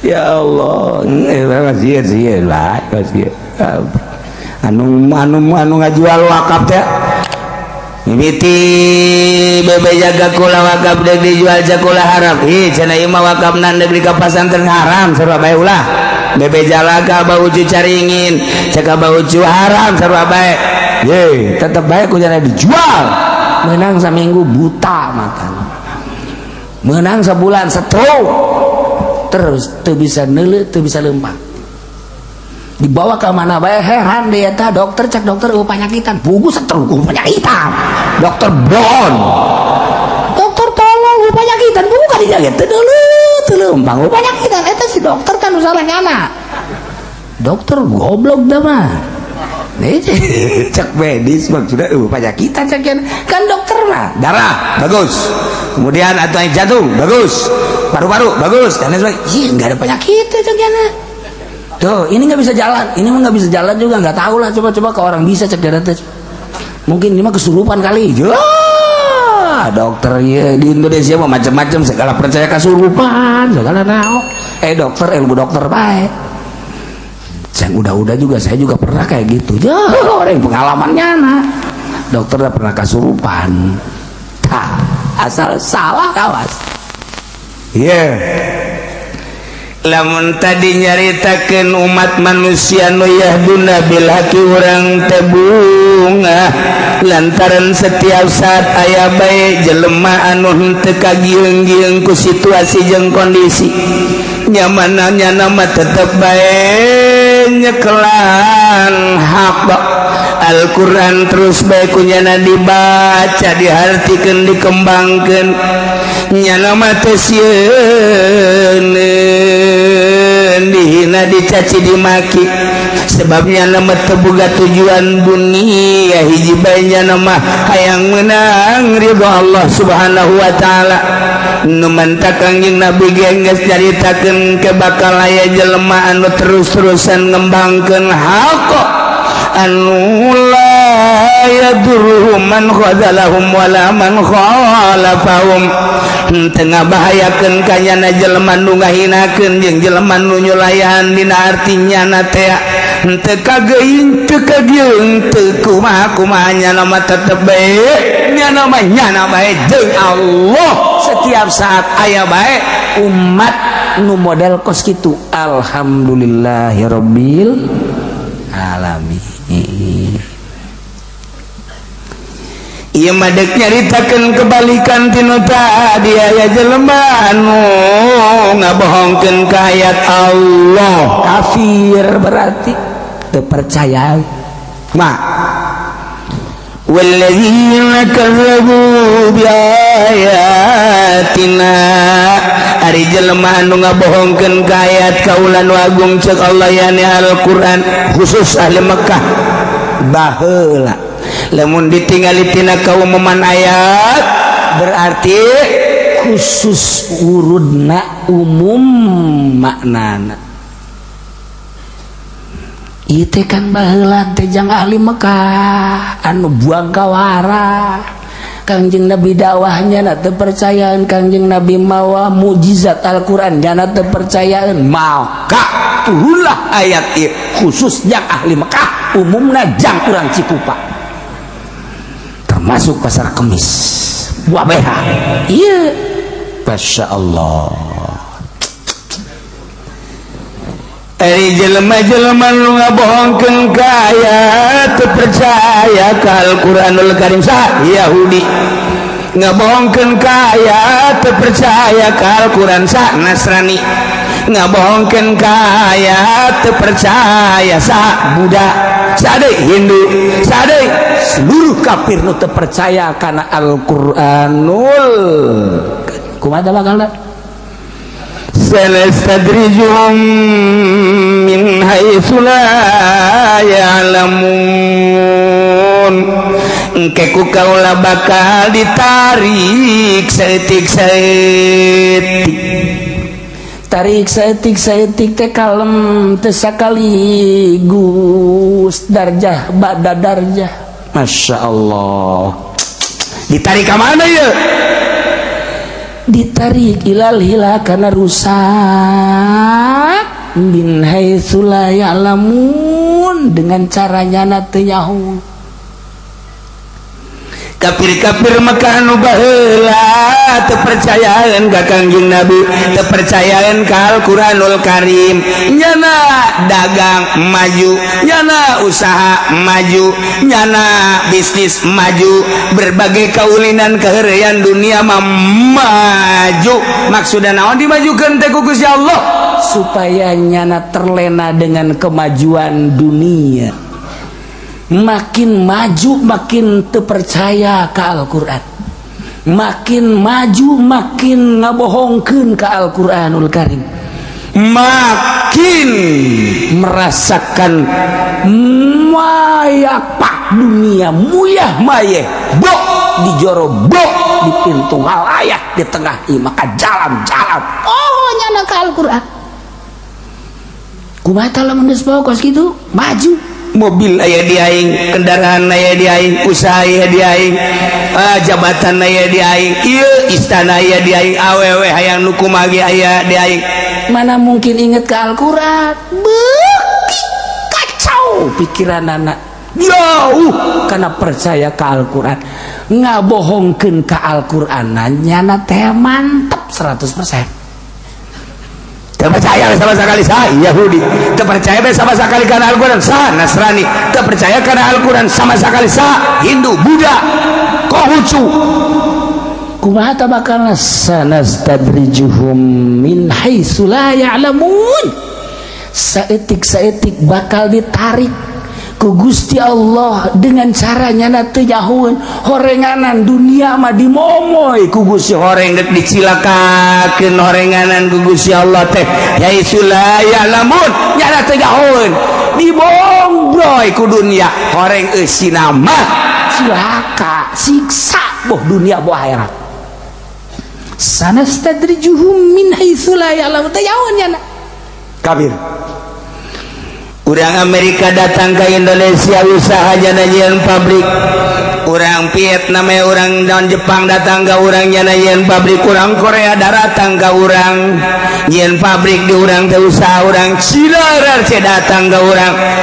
[SPEAKER 2] ya Allah sieun bae anu ngajual wakaf teh mimiti bebe jaga kula wakaf deuk dijual jakula haram cenah ieu mah wakafna deuk di ka pasantren haram sarua bae ulah bebe jalaga bau ucu caringin caka bau ucu haram sarua bae ye tetep bae ku cenah dijual menang saminggu buta makan menang sabulan stroke terus teu bisa neuleuh teu bisa leumpang dibawa ke mana bae heran deh eta dokter cek dokter penyakitan buku setruk penyakitan dokter Brown dokter tolong penyakitan buku kan dijaga teu leumpang penyakitan eta si dokter kan salah nyana dokter goblok dah mah cek medis maksudnya penyakitan cek kan dokter mah darah bagus kemudian atau jantung bagus paru-paru bagus dan lain sebagainya iya nggak ada penyakit cek tuh ini nggak bisa jalan ini mah nggak bisa jalan juga nggak tahu lah coba ke orang bisa cek darah teh mungkin ini mah kesurupan kali dokter ya di Indonesia mah macam-macam segala percaya kesurupan segala naon dokter ilmu dokter baik yang udah juga saya juga pernah kayak gitu orang pengalamannya nah dokter udah pernah kesurupan asal salah kawas lamun tadi nyaritakeun umat manusia nu yahduna bil haqi urang teh bunga lantaran setiap saat aya bae jelema anu henteu kagieung-gieung ku situasi jeung kondisi nyamanna nama tetep bae nyekelan hak Al-Quran terus bae kunyana dibaca dihartikeun dikembangkeun nyana mah teu sieun dihina dicaci dimaki sebabnya nama terbuka tujuan dunia hiji bae nyana mah hayang menang ridho Allah subhanahu wa ta'ala nu mantak kangjeng Nabi geus caritakeun ke bakal aya jelema anu terus-terusan ngembangkeun hak anu la yadurruhum man khadzalahum wala man khalafahum teu ngabahayakeun ka nyana jelema nu ngahinakeun jeung jelema nu nyulayan dina artinya na teh henteu kageuing teu kagieung teu kumaha nyana mah tetep bae nyana bae jeung Allah setiap saat aya bae umat nu model kos kitu alhamdulillahirabbil alamin. Ieu madeg nyaritakeun kebalikan tinu tadi aya jelema anu ngabohongkeun ka ayat Allah kafir berarti teu percaya mah walladzina kazzabu bi ayatina ari jelema anu ngabohongkeun ka ayat kaula nu agung ceuk Allah yani Al-Qur'an khusus ahli Mekkah baheula lamun ditinggali tina kaumuman ayat berarti khusus urudna umum maknana ieu teh kan baheula teh jang ahli Mekah anu buang kawara Kangjeng Nabi dakwahnya na teu percayaan Kangjeng Nabi mawa mukjizat Al-Qur'an nya teu percayaan maka ulah ayat ieu khusus jang ahli Mekah umumna jang urang Cikupa termasuk pasar Kemis buah BH iya Masya Allah jelema-jelema nu ngabohongkeun ka ayat teu percaya ka Al-Qur'anul Karim sah Yahudi ngabohongkeun ka ayat teu percaya ka Al-Qur'an sah Nasrani ngabohongkeun ka ayat teu percaya sah Buddha sadeu Hindu sadeu seluruh kafir nu teu percaya kana Al-Qur'anul kumaha bakalna sanastadrijuhum min haitsu la ya'lamun engke ku kaula bakal ditarik saeutik teh kalem teu sakaligus darjah ba'da darjah Masya Allah ditarik ka mana ya ditarik ilal hila karena rusak min haitsu la ya'lamun dengan caranya na teu nyaho kafir-kafir Mekah anu baheula teu percayaan ka Kangjeng Nabi teu percayaan ka Al-Qur'anul Karim nyana dagang maju nyana usaha maju nyana bisnis maju berbagai kaulinan keheureyan dunia mah maju maksudna naon dimajukeun teh ku Gusti Allah supaya nyana terlena dengan kemajuan dunia makin maju makin terpercaya ke Al-Quran makin maju makin ngabohongkeun ke Al-Quranul Karim makin merasakan mayapak dunia muyah mayeh bok di joro bok di pintu halayak di tengah maka jalan-jalan oh nyana ke Al-Quran kumaha tah lamun geus pokos kitu maju mobil aya di aing kendaraan aya di aing usaha aya di aing jabatan aya di aing ieu istana aya di aing awewe hayang nu kumaha ge aya di aing mana mungkin inget ke Al-Qur'an beuki kacau pikiran anak jauh karena percaya ke Al-Qur'an ngabohongkeun ka Al-Qur'an nyana teh mantep 100% percaya sama sekali sah Yahudi, percaya sama sekali karena Al-Quran sah Nasrani, percaya karena Al-Quran sama sekali sah Hindu, Buddha, Konghucu.
[SPEAKER 1] Kumaha tabakalna sanastadrijuhum min haitsu la ya'lamun. Saeutik-saeutik bakal ditarik ku Gusti Allah dengan caranya na teu nyahoeun horenganan dunia mah dimomoy ku Gusti
[SPEAKER 2] Horeng dek dicilakakeun horenganan ku Gusti Allah teh haitsu la ya'lamun nyana teu nyahoeun dibongbroy ku dunia horeng eusina mah
[SPEAKER 1] cilaka siksa boh dunia boh akhirat. Sanastadrijuhum min haitsu la ya'lamun teu nyahoeun nyana
[SPEAKER 2] kabir. Urang Amerika datang ke Indonesia usaha nyanyian pabrik, urang Vietnam urang dan Jepang datang ke urang nyanyian pabrik, urang Korea datang ke urang nyian pabrik di urang teh usaha, urang Cina datang ke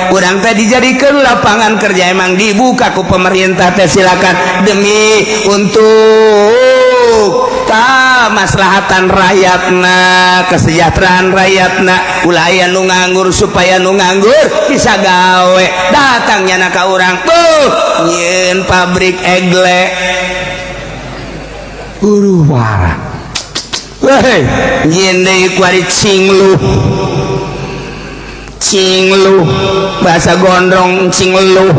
[SPEAKER 2] urang teh dijadikan lapangan kerja emang dibuka ku pemerintah teh silakan demi untuk maslahatan rakyatna, kesejahteraan rakyatna, ulah aya nu nganggur supaya nu nganggur bisa gawe datangnya na ka urang tuh nyeun pabrik egle
[SPEAKER 1] uruwara
[SPEAKER 2] weh nyeun deui ku ari cingluh bahasa gondrong cingluh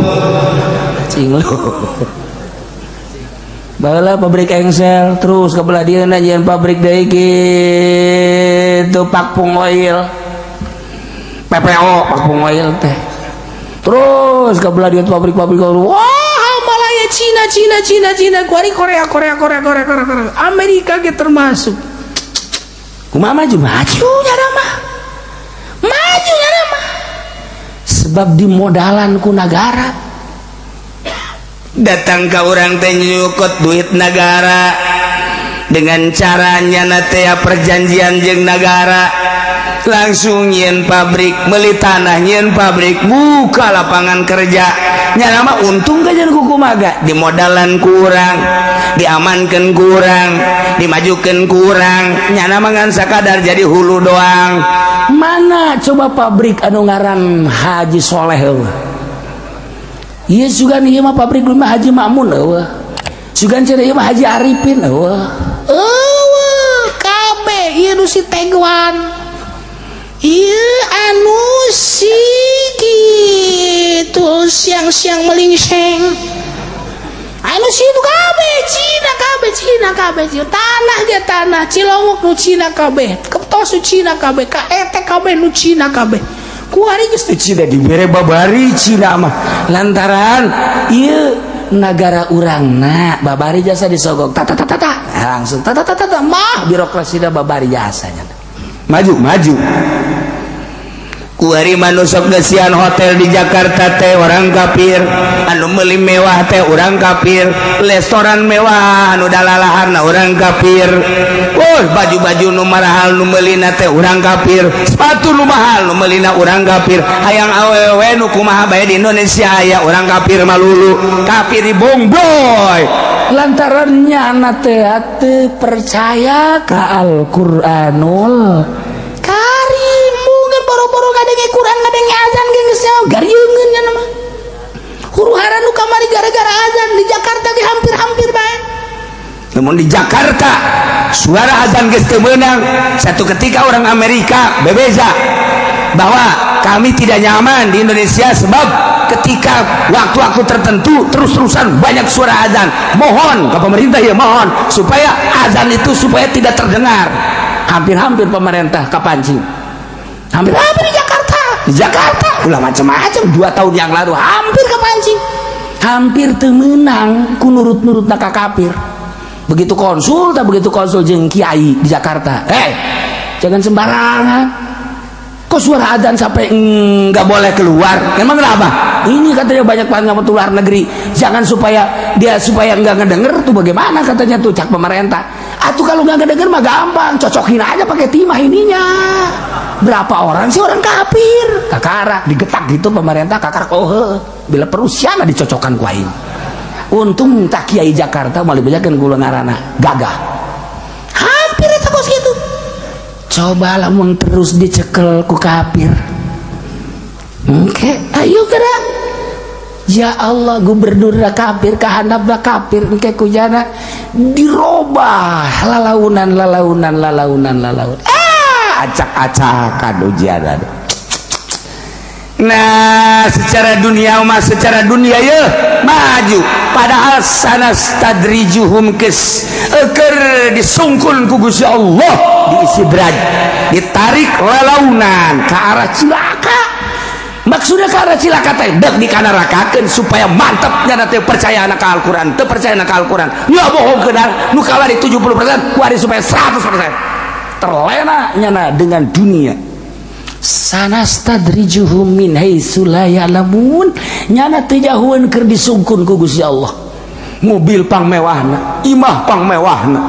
[SPEAKER 1] baheula pabrik engsel terus kabelah dieuna nyeun pabrik deui kitu Pakpung Oil PPO Pakpung Oil teh terus kabelah dieun pabrik-pabrik wah malaya Cina kuari Korea Amerika ge termasuk kumaha maju nyana mah sebab dimodalan ku negara.
[SPEAKER 2] Datang ke orang teh nyukut duit negara dengan caranya natea perjanjian jeung negara langsung nyeun pabrik meuli tanah nyeun pabrik buka lapangan kerja nyana mah untung ka jeung kumaha dimodalan kurang diamankeun kurang dimajukeun kurang nyana mah ngan sakadar jadi hulu doang.
[SPEAKER 1] Mana coba pabrik anu ngaran Haji Soleh iya juga nih mah pabrik dulu mah Haji Makmun sugan cere ieu mah Haji Arifin kabeh ieu nu si Tegwan ieu anu si kitu siang-siang melingseng anu si itu kabeh Cina tanah ge tanah Cilongok nu Cina kabeh Keptos nu Cina kabeh kaete kabeh nu Cina kabeh kuari geus teh Cina dibere babari Cina mah lantaran ieu negara urangna babari jasa disogok tata langsung tata mah birokrasina babari jasanya
[SPEAKER 2] maju kuari manusok gesian hotel di Jakarta teh orang kafir anu meuli mewah teh orang kafir restoran mewah anu dalalaharna orang kafir baju-baju nu mahal nu meulina teh orang kafir sepatu nu mahal nu meulina orang kafir hayang awewe nu kumaha bae di Indonesia aya orang kafir malulu kafir di bongboy
[SPEAKER 1] lantarannya anak teh percaya ka Al-Qur'anul Karim mungkin boro-boro ngadenge Quran ngadenge azan ge geus garieungeun nya mah huru-hara nu kamari gara-gara azan di Jakarta ge hampir bae.
[SPEAKER 2] Namun di Jakarta suara azan geus teu meunang satu ketika orang Amerika bebeza bahwa kami tidak nyaman di Indonesia sebab ketika waktu-waktu tertentu terus-terusan banyak suara azan mohon ke pemerintah ya mohon supaya azan itu supaya tidak terdengar hampir pemerintah kapancing hampir di Jakarta ulah macam-macam 2 tahun yang lalu hampir kepancing hampir teu meunang ku nurut-nurut ka kafir begitu konsul jeung kiai di Jakarta jangan sembarangan kok suara adzan sampai nggak boleh keluar emang kenapa ini katanya banyak banget ke luar negeri jangan supaya nggak ngedenger tuh bagaimana katanya tuh cak pemerintah atuh kalau nggak ngedenger mah gampang cocokin aja pakai timah ininya berapa orang sih orang kafir kakara digetak gitu pemerintah kakar bila perusiana dicocokkan kuain untung tak kiai Jakarta malah bejakeun kula ngaranna gagah hampir eta bos gitu
[SPEAKER 1] coba lamun terus dicekel ku kafir. Oke, ayo gerak. Ya Allah, gubernur kafir, kahandap kafir, engke kujana dirobah lalaunan.
[SPEAKER 2] Acak-acakan ujian. Nah, secara dunia ya maju, padahal sanastadrijuhum kes eker disungkul ku Gusti Allah diisidraj, ditarik lalaunan ke arah cilaka. Maksudnya ke arah cilaka teh dek dikanarakakeun supaya mantap nya teh percaya ka Al-Qur'an, teu percaya ka Al-Qur'an. Nya bohong keudang nu kawari 70%, kuari supaya 100%. Terlena nyana dengan dunia. Sanastadrijuhum min haitsu la ya'lamun, nyana teu jahueun keur disungkun ku Gusti Allah. Mobil pangmewahna, imah pangmewahna,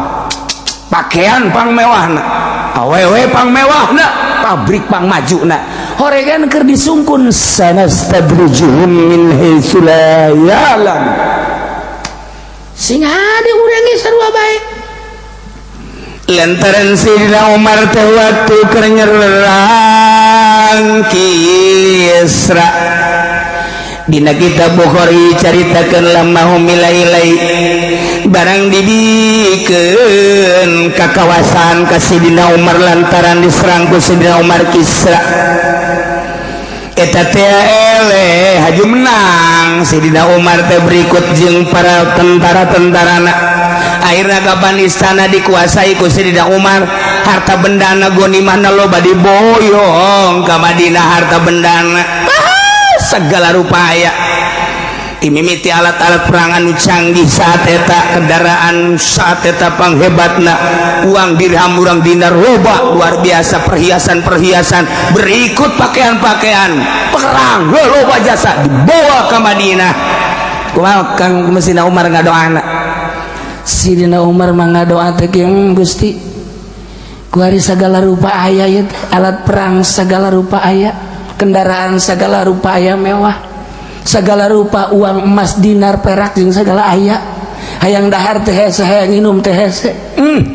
[SPEAKER 2] pakaian pangmewahna, awewe pangmewahna, pabrik pangmajuna, horegan keur disungkun. Sanastadrijuhum min haitsu la ya'lam. Sing hade urang ge sarua bae. Lantaran Sayyidina Umar teh waktu keur nyerang Kisra, dina kitab Bukhari caritakeun lamahum ilailai barang dibikeun ka kawasan ka Sayyidina Umar lantaran diserang ku Sayyidina Umar Kisra. Eta teh eleh haju menang Sayyidina Umar teh berikut jeung para tentara-tentarana. Akhirnya kapan istana dikuasai ku Sayyidina Umar, harta bendana gonimahna loba diboyong ka Madinah, harta bendana segala rupaya. Imimiti alat-alat perang anu canggih saat eta, kendaraan saat eta panghebatna, uang dirham urang dinar loba luar biasa, perhiasan-perhiasan, berikut pakaian-pakaian perang loba jasa dibawa ke Madinah. Kumaha Kang Sayyidina Umar ngadoana? Sayyidina Umar mangadoa teh Gusti, kuari segala rupa aya ya, alat perang segala rupa aya, kendaraan segala rupa aya mewah, segala rupa uang emas dinar perak jeung segala aya, hayang dahar teh hese, hayang nginum teh hese.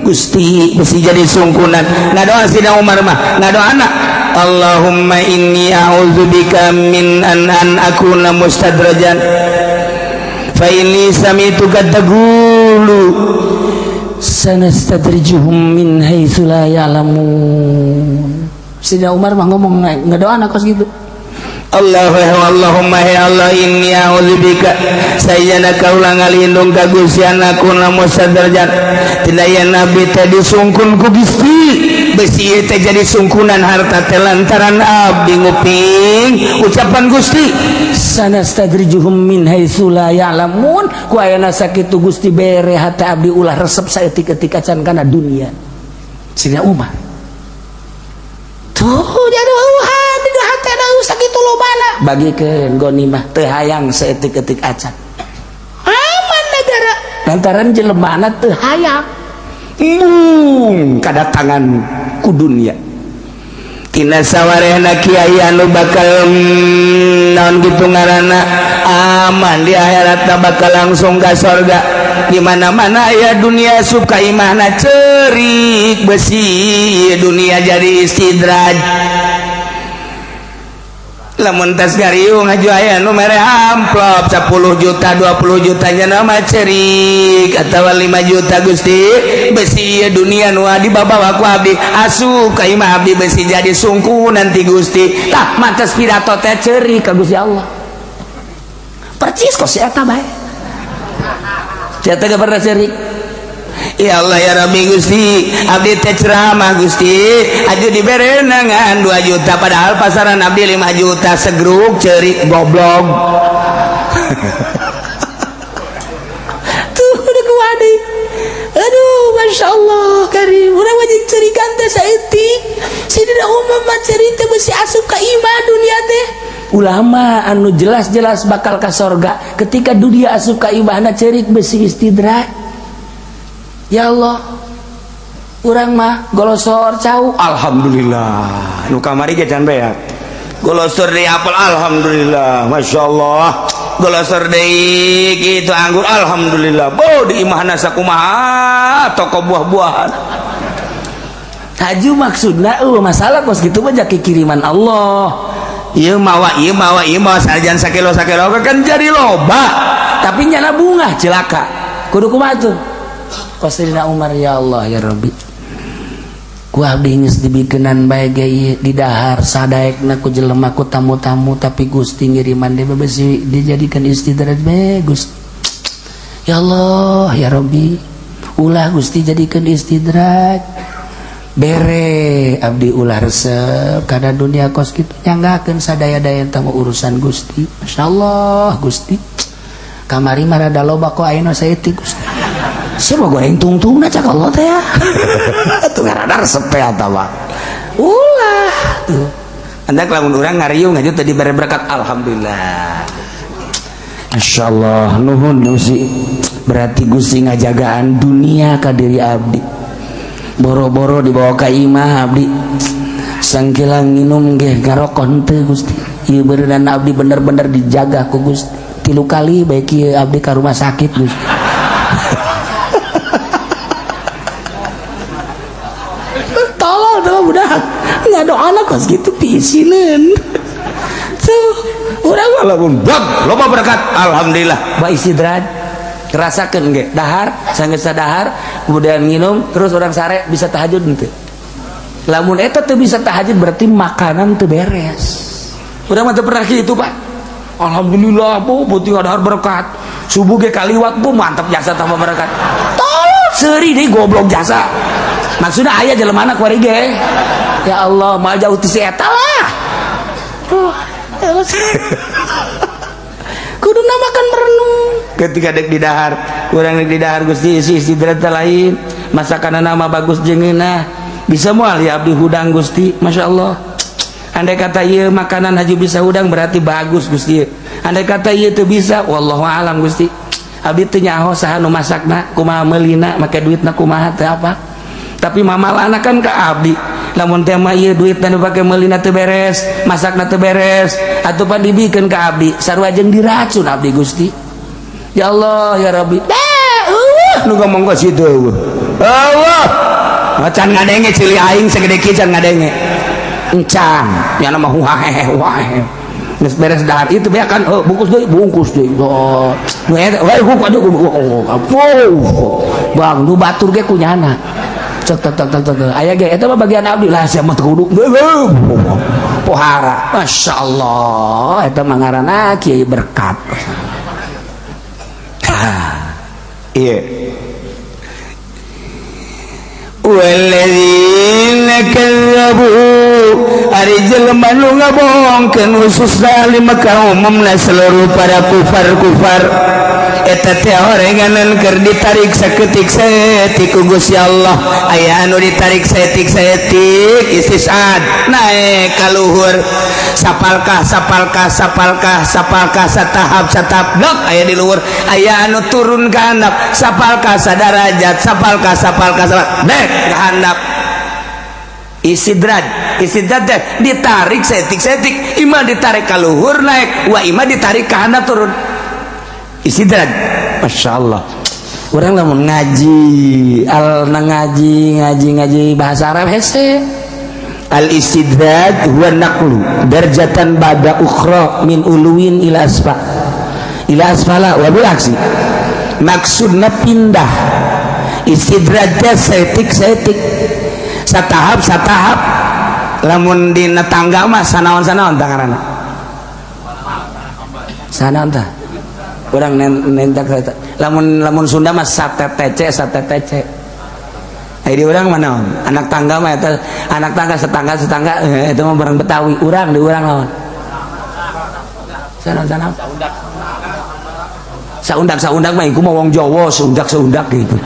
[SPEAKER 2] Gusti besi jadi sungkunan. Ngadoa Sayyidina Umar mah ngadoana, Allahumma inni a'udzubika min an akuna mustadrajan fa inni sami'tu kataqulu sanastadrijuhum min haitsu la ya'lamun. Sayyidina Umar mah ngomong ngadoana kos gitu. Allahumma ya Allah inni a'udzubika sayyana kaulah ngalindung ka Gusti anakuna mustadrajan tina yen nabi teh disungkun ku Gusti besi teh jadi sungkunan harta teh lantaran abdi nguping ucapan Gusti sanastadrijuhum min haitsu la ya'lamun, ku ayana sakitu Gusti bere hate abdi ulah resep saeutik-eutik acan kana dunia. Sayyidina Umar tuh jadi hati di hati ada sakitu lobana bagikeun gonimah teu hayang saeutik-eutik acan aman negara lantaran jelemana teu hayang kadatangan ku dunia. Tina sawarehna kiai anu bakal naon kitu ngaranna aman di akhiratna bakal langsung ka surga. Di mana-mana ya dunia suka imahna cerik besi, dunia jadi istidraj. Lamun tas gariung haju aya nu mere amplop 10 juta 20 juta nya nama cerik atawa 5 juta Gusti besi dunia nu dibawa ku abdi asup ka imah abdi besi jadi sungku nanti Gusti tah mantes pidato teh cerik ka Gusti Allah percis kok si eta bae eta ge pernah cerik. Ya Allah ya Rabbi Gusti abdi teh ceramah Gusti aju dibere nangan 2 juta padahal pasaran abdi 5 juta segruk cerik goblok tuh udah kuwadi aduh Masya Allah karim udah wajib cerikan teh saeutik Sayyidina Umar mah cerita besi asup ka imah dunia teh ulama anu jelas-jelas bakal ka sorga ketika dunia asup ka imahna cerik besi istidraj. Ya Allah urang mah golosor cau alhamdulillah nu kamari ge can beak golosor deui apel alhamdulillah Masya Allah golosor deui kitu anggur alhamdulillah bo di imahna sakumaha toko buah-buahan
[SPEAKER 1] Haju maksudna masalah kos gitu mah jaki kiriman Allah.
[SPEAKER 2] Ieu mawa sarjan sakilo kan jadi loba
[SPEAKER 1] Tapi nyana bunga celaka. Kudu kumaha tuh? Kos Sayyidina Umar, ya Allah ya Rabbi. Ku abdi geus dibikenan bae ge di dahar sadaekna ku jelema ku tamu-tamu tapi Gusti ngiriman dia bebesi dijadikan istidraj bae Gusti. Ya Allah ya Rabbi. Ulah Gusti jadikan istidraj. Bere abdi ulah resep karena dunia kos kitu nyanggakeun sadaya-daya tamu urusan Gusti. Masyaallah Gusti. Kamari mah rada loba kok ayeuna saeutik Gusti. Siapa goreng tungtung cak Allah teh ya. Tuh rada resep eta mah. Ulah tuh. Anda lamun urang ngariung ngaju tadi bare berkat alhamdulillah. Masyaallah nuhun Gusti. Berarti Gusti ngajagaan dunia ka diri abdi. Boro-boro dibawa ka imah abdi sangkilang minum ge ngarokon teu Gusti. Ieu beureunan abdi bener-bener dijaga ku Gusti. 3 kali bae kieu abdi ka rumah sakit Gusti. Tolong budak ngadoana kos gitu pisieun. Tuh urang mah lamun loba berkat alhamdulillah ba istidraj. Rasakeun ge dahar sanggeus sadahar kemudian minum terus orang sare bisa tahajud henteu. Lamun eta teu bisa tahajud berarti makanan teu beres. Urang mah teu pernah kitu Pak. Alhamdulillah bu putih dahar berkat. Subuh ge kaliwat bu mantap jasa tambah berkat. Tolong seuri deui goblok jasa. Maksudnya aya jelemana kuari ge. Ya Allah moal jauh ti si eta lah. Kuduna makan merenung ketika dek di dahar kurang dek di dahar Gusti isi istidraj lain masakan nama bagus jengeunah bisa moal ya abdi hudang Gusti. Masya Allah. Andai kata ieu makanan haju bisa hudang berarti bagus Gusti. Andai kata ieu teu bisa wallahu alam Gusti. Abdi teu nyaho saha nu masakna kumaha meulina make duitna kumaha teu apa. Tapi mamalana kan ka abdi. Lamun teh mah ieu duitna dipake meulina teu beres, masakna teu beres, atuh pan dibikeun ka abdi, sarua jeung diracun abdi Gusti. Ya Allah ya Rabbi. Nu ngomong ka situ eueuh. Allah. Macan ngadenge cili aing segede kieu can ngadenge. Encan, nya mah huahe. Geus beres dahar itu bae kan bungkus deui. Nu eta we ku adu Bang, nu batur ge kunyana. Cek aya ge eta mah bagian abdi lah sia mah kudu pohara. Masyaallah eta mah ngaranna kiai berkat. Iya. Walladzina kadzabu ari jelema nu ngabohongkeun khususna maka umumna seluruh para kufar eta teh orenganan keur ditarik saketik saeutik ku Gusti Allah. Aya anu ditarik saeutik istisad naik ka luhur sapalkah satahap blok aya di luhur. Aya anu turun ka handap sapalkah sadarajat sapalkah dek ka handap. Istidraj teh ditarik saeutik imah ditarik ka luhur naik wa imah ditarik ka handap turun. Istidraj. Masya Allah. Orang lamun ngaji bahasa Arab hese. Al istidraj huwa naqlu darjatan ba'da ukhra min uluwin ila asfala wa bil aksi. Maksudna pindah. Istidraj teh saeutik satahap lamun dina tangga mah sanaon tangarana. Sanaon tah? Orang nentak lamun Sunda mah satetece di orang mana anak tangga mah eta anak tangga setangga itu mah barang Betawi urang di urang lawan sana saundak mah iku mah wong Jawa saundak gitu.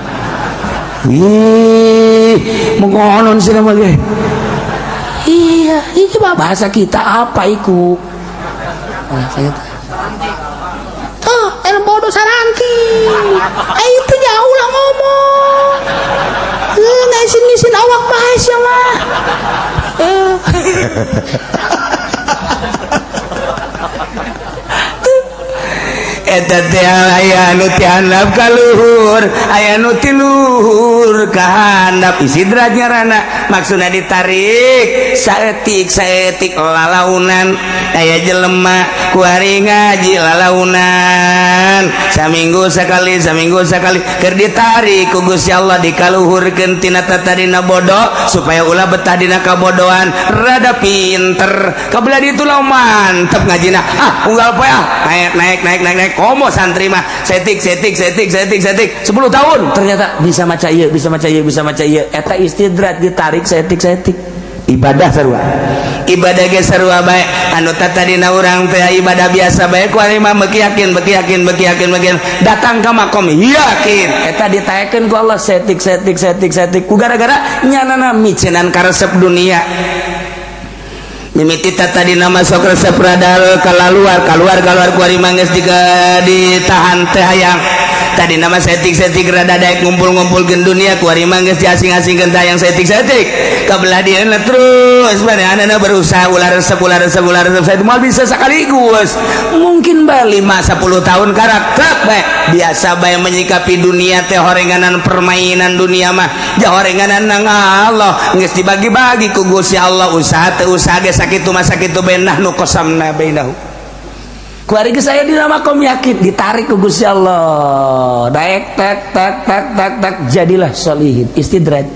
[SPEAKER 1] Ih mengonon sih mah ge iya iki mah bahasa kita apa iku saya bodoh saranti itu jauh lah ngomong ngisin awak bahas ya mah
[SPEAKER 2] eta teh aya nu ti handap ka luhur aya nu ti luhur ka handap istidrat ngaranna maksudna ditarik saeutik lalaunan aya jelema ku ari ngaji lalaunan saminggu sakali keur ditarik ku Gusti Allah dikaluhurkeun tina tatadina bodoh supaya ulah betah dina kabodohan rada pinter kabelah ditu lah mantep ngajina unggal poe naik komo santri mah setik 10 tahun ternyata bisa maca ieu eta istidrat ditarik setik ibadah ge sarua bae anu tatadina urang teh ibadah biasa bae ku ari mah beki yakin datang ka makom yakin eta ditaekeun ku Allah setik ku gara-gara nyanana micenan karesep dunia mimiti tatadina masuk resep radal keluar ku ari mah geus ditahan teh hayang tadi nama setik rada daek ngumpul-ngumpulkeun dunia ku ari mah geus diasing-asingkeun tayang setik kabelah dieuna terus bareana berusaha ulah resep saya moal bisa sekaligus mungkin bae 5-10 tahun karakter bae biasa bae menyikapi dunia teh horenganan permainan dunia mah ja horenganan nang Allah geus dibagi-bagi ku Gusti Allah usaha teu usaha ge sakitu mah sakitu benah nu qasamna bainahu kuari ge saya dinamakom yakin ditarik ke Gusti Allah daek tak jadilah solihin istidrat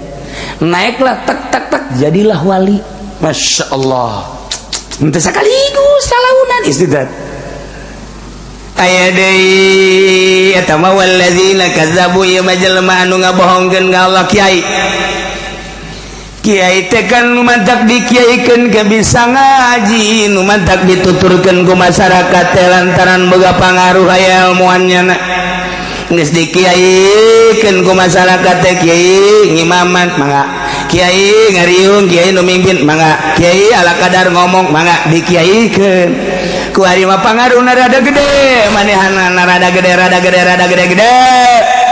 [SPEAKER 2] naiklah tak jadilah wali Masya Allah ente sakaligus salaunan istidrat aya deui eta mah walladzina kazzabu ya majalma anu ngabohongkeun ka Allah kiai teh kan numantak dikiaikeun ke bisa ngaji numantak dituturkeun ku masyarakat teh lantaran boga pangaruh aya ilmuannya geus dikiaikeun ku masyarakat teh kiai ngimaman mangga kiai ngariung kiai nu mimpin mangga kiai ala kadar ngomong mangga dikiaikeun ku ari mah pangaruhna rada gede manehanna rada gede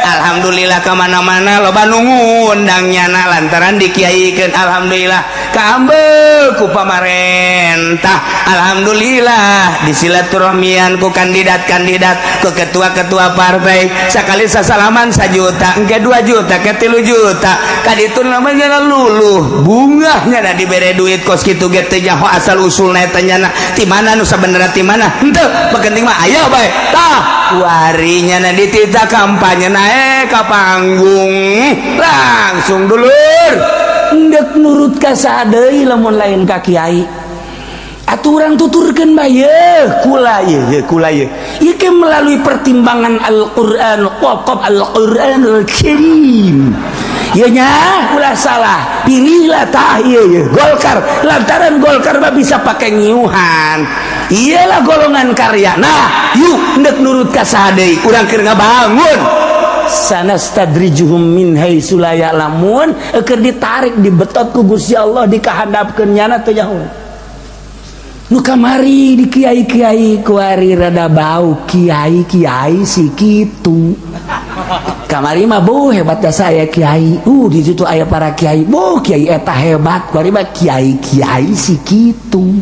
[SPEAKER 2] alhamdulillah kemana-mana loba nu ngundang nyana lantaran dikiaikeun alhamdulillah kaambeu ku pamarentah alhamdulillah disilaturahmian ku kandidat ku ketua partai sakali sasalaman 1 juta engke 2 juta ke 3 juta kaditu namanya luluh bungahnya da dibere duit kos kitu ge teh nyaho asal usulna eta nyana ti mana nu sabenerna ti mana henteu penting mah aya bae tah warinya na ditita kampanye naik ka panggung langsung dulur ndek nurut ka sadeui lamun lain ka kiai aturan tuturkeun bae kula ieu ieu melalui pertimbangan Al-Qur'an waqaf Al-Qur'anul Karim ieu nya ulah salah pilihlah tah ieu Golkar lantaran Golkar mah bisa pake nyiuhan iyalah golongan karya nah yuk ndek nurut ka sadeui urang keur ngabangun sanastadrijuhum min haitsu la ya'lamun keur ditarik dibetot ku Gusti Allah dikahandapkeun nyana teu nyaho nu kamari di kiai-kiai ku ari rada bau kiai si kitu kamari mah boh hebatnya saya kiai di situ aya para kiai boh kiai eta hebat ku ari mah kiai si kitu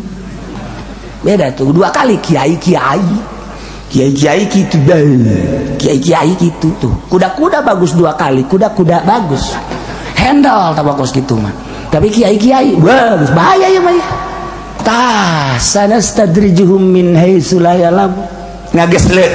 [SPEAKER 2] beda tuh 2 kali kiai gitu dah kiai gitu tuh kuda bagus 2 kali kuda bagus handle tabakos gitu mah tapi kiai bagus bahaya ya mah tah sanastadrijuhum min haitsu la ya'lamun ngagesle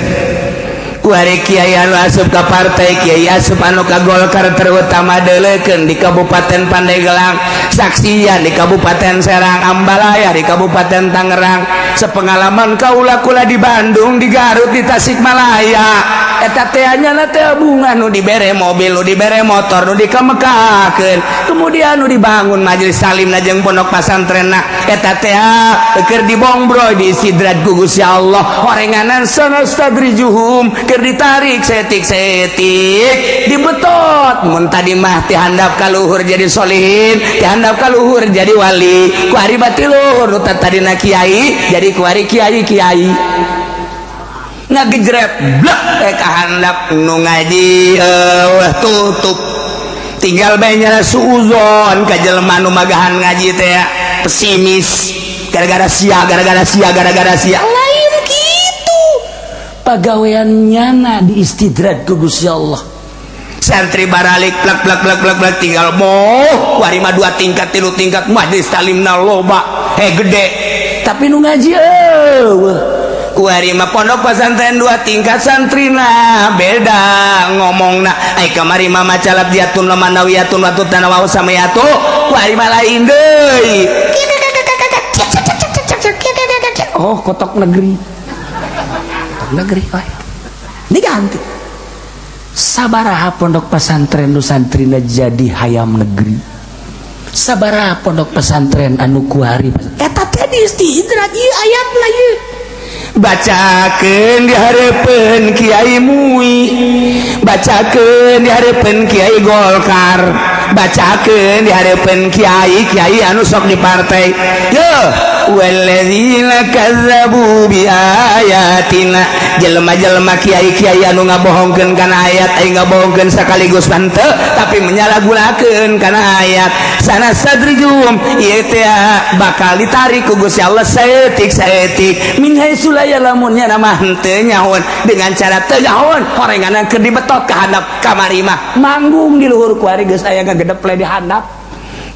[SPEAKER 2] ku ari kiai anu asup ka partai kiai asup anu ka Golkar terutama deuleukeun di Kabupaten Pandeglang saksian di Kabupaten Serang Ambalaya di Kabupaten Tangerang sepengalaman kaula kula di Bandung di Garut di Tasikmalaya eta teh anyana teh bunga nu dibere mobil nu dibere motor nu dikamekakeun kemudian nu dibangun majelis salimna jeung pondok pasantrenna eta teh keur dibongbroy di sidrat ku Gusti Allah horenganan sanastadrijuhum keur ditarik setik dibetot mun tadi mah teh handap ka luhur jadi solihin teh handap ka luhur jadi wali ku ari batiluhur nu tadina kiai jadi ku ari kiai ngagejret blek kahandap nu ngaji tutup tinggal bae nyana suuzon ka jelema nu magahan ngaji teh pesimis gara-gara sia lain kitu
[SPEAKER 1] pagawean nyana di istidrad ku Gusti Allah.
[SPEAKER 2] Santri baralik plak plak plak plak plak tinggal moh kuari mah 2 tingkat 3 tingkat majelis talimna loba gede
[SPEAKER 1] Tapi nu ngaji eueuh.
[SPEAKER 2] kuari mah pondok pesantren 2 tingkat santrina beda ngomongna ai kamari mah macalab diatun manawiyatun wa tutanawa samayatu kuari mah lain deui.
[SPEAKER 1] Oh, kotok negeri. Kotok negeri wae. Diganti. Sabaraha pondok pesantren nu santrina jadi hayam negeri. Sabaraha pondok pesantren anu kuari eta teh di istidraj ieu ayatna ieu.
[SPEAKER 2] Bacakeun di hareupeun Kiai Mui, bacakeun di hareupeun Kiai Golkar, bacakeun di hareupeun kiai anu sok di partai. Walladzina kazzabu bi ayatina, jelema-jelema kiai anu ngabohongkeun kana ayat ai ngabohongkeun sakaligus henteu tapi menyalahgunakeun kana ayat. Sana sadrijum ieu teh bakal ditarik ku Gusti Allah saeutik min haitsu la ya'lamun nya mah henteu nyahoan dengan cara teu nyahoan horenganan keur dibetot ka handap kamari mah manggung di luhur kuari geus aya ngagedep le di handap.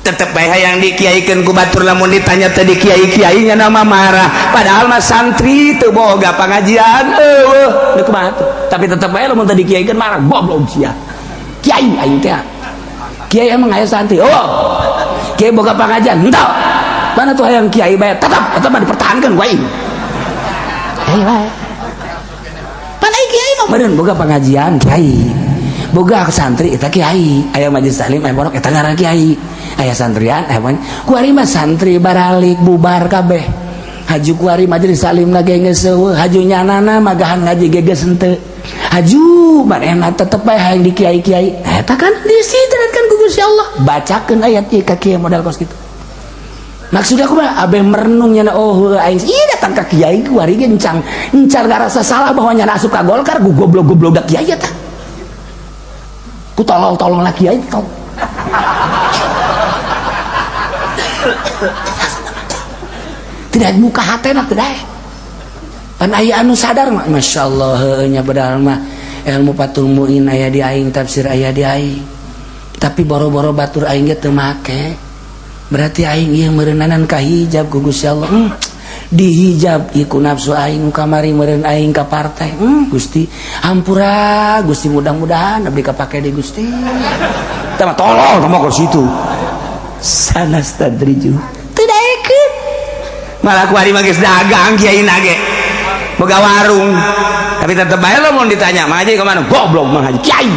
[SPEAKER 2] Tetep bae hayang dikiaikeun ku batur lamun ditanya teh di kiai nya nama marah padahal mah santri teu boga pangajian eueuh kumaha tuh tapi tetep bae lamun teh dikiaikeun marah goblok sia kiai aing teh kiai emang aya santri kiai boga pangajian henteu mana tuh hayang kiai bae tetep dipertahankeun ku aing bae pan ai kiai mah meureun boga pangajian kiai boga santri eta kiai aya majelis taklim aya pondok eta ngaran kiai aya santrian kuari mah santri baralik bubar kabeh haju kuari majelis taklimna ge geus eueuh haju nyanana magahan ngaji ge geus henteu haju manehna tetep bae hayang di kiai-kiai eta kan disidratkan ku Gusti Allah bacakeun ayat ieu ka kiai modal kos kitu maksud aku mah abeh merenung nyana aing ieu datang ka kiai kuari ge encan ngarasa salah bahwa nyana asup ka Golkar ku goblok-goblok da kiai eta ku tolong laki kiai kau tidak muka hatena tidak pan aya anu sadar mah masyaallah nya bedal mah ilmu patul muin aya di aing tafsir aya di aing tapi boro-boro batur aing ge teu make berarti aing ieu meureunanan ka hijab ku Gusti Allah dihijab iku nafsu aing kamari meureun aing ka partai Gusti hampura Gusti mudah-mudahan abdi kapake di Gusti tah mah tolong mah ka situ sanastadriju tidak ikut malah kuari mah geus dagang kiai nage boga warung tapi tetep bae lamun ditanya mah haji ka mana goblok mah haji kiai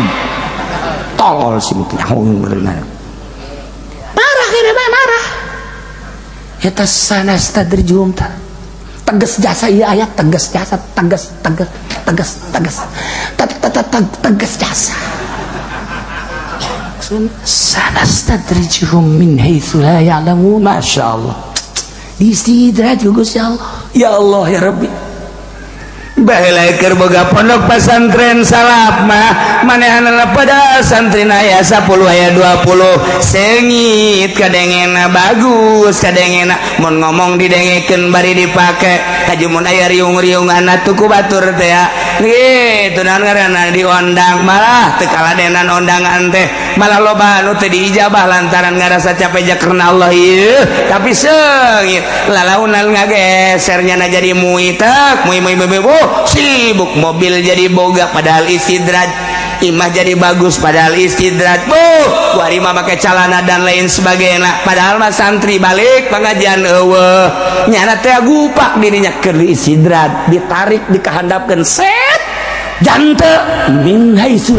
[SPEAKER 2] tolol si mutu nyahoeun beunang marah kene mah marah eta sanastadrijum tah tegas jasa ieu ayat tegas jasa tegas jasa sanastadrijuhum min haitsu la ya'lamun masyaallah diistidraj Gusti Allah ya Allah ya Rabbi baheula keur boga pondok pesantren salap mah manehanna pada santrin aya 10 aya 20 sengit kadengena bagus kadengena mun ngomong didengekeun bari dipake haju mun aya riung-riunganna tuku batur teh ya gitu naon ngaranna diondang malah teu kaladenan ondangan teh malah loba anu teu diijabah lantaran ngarasa capek jakerna Allah ieu tapi sengit lalaunan ngagesernya na jadi muitak mui sibuk mobil jadi boga padahal istidraj imah jadi bagus padahal istidraj kuari mah make calana dan lain sebagainya padahal mah santri balik pengajian eueuh nyana teh gupak dirinya keur istidraj ditarik dikahandapkeun set jante min haitsu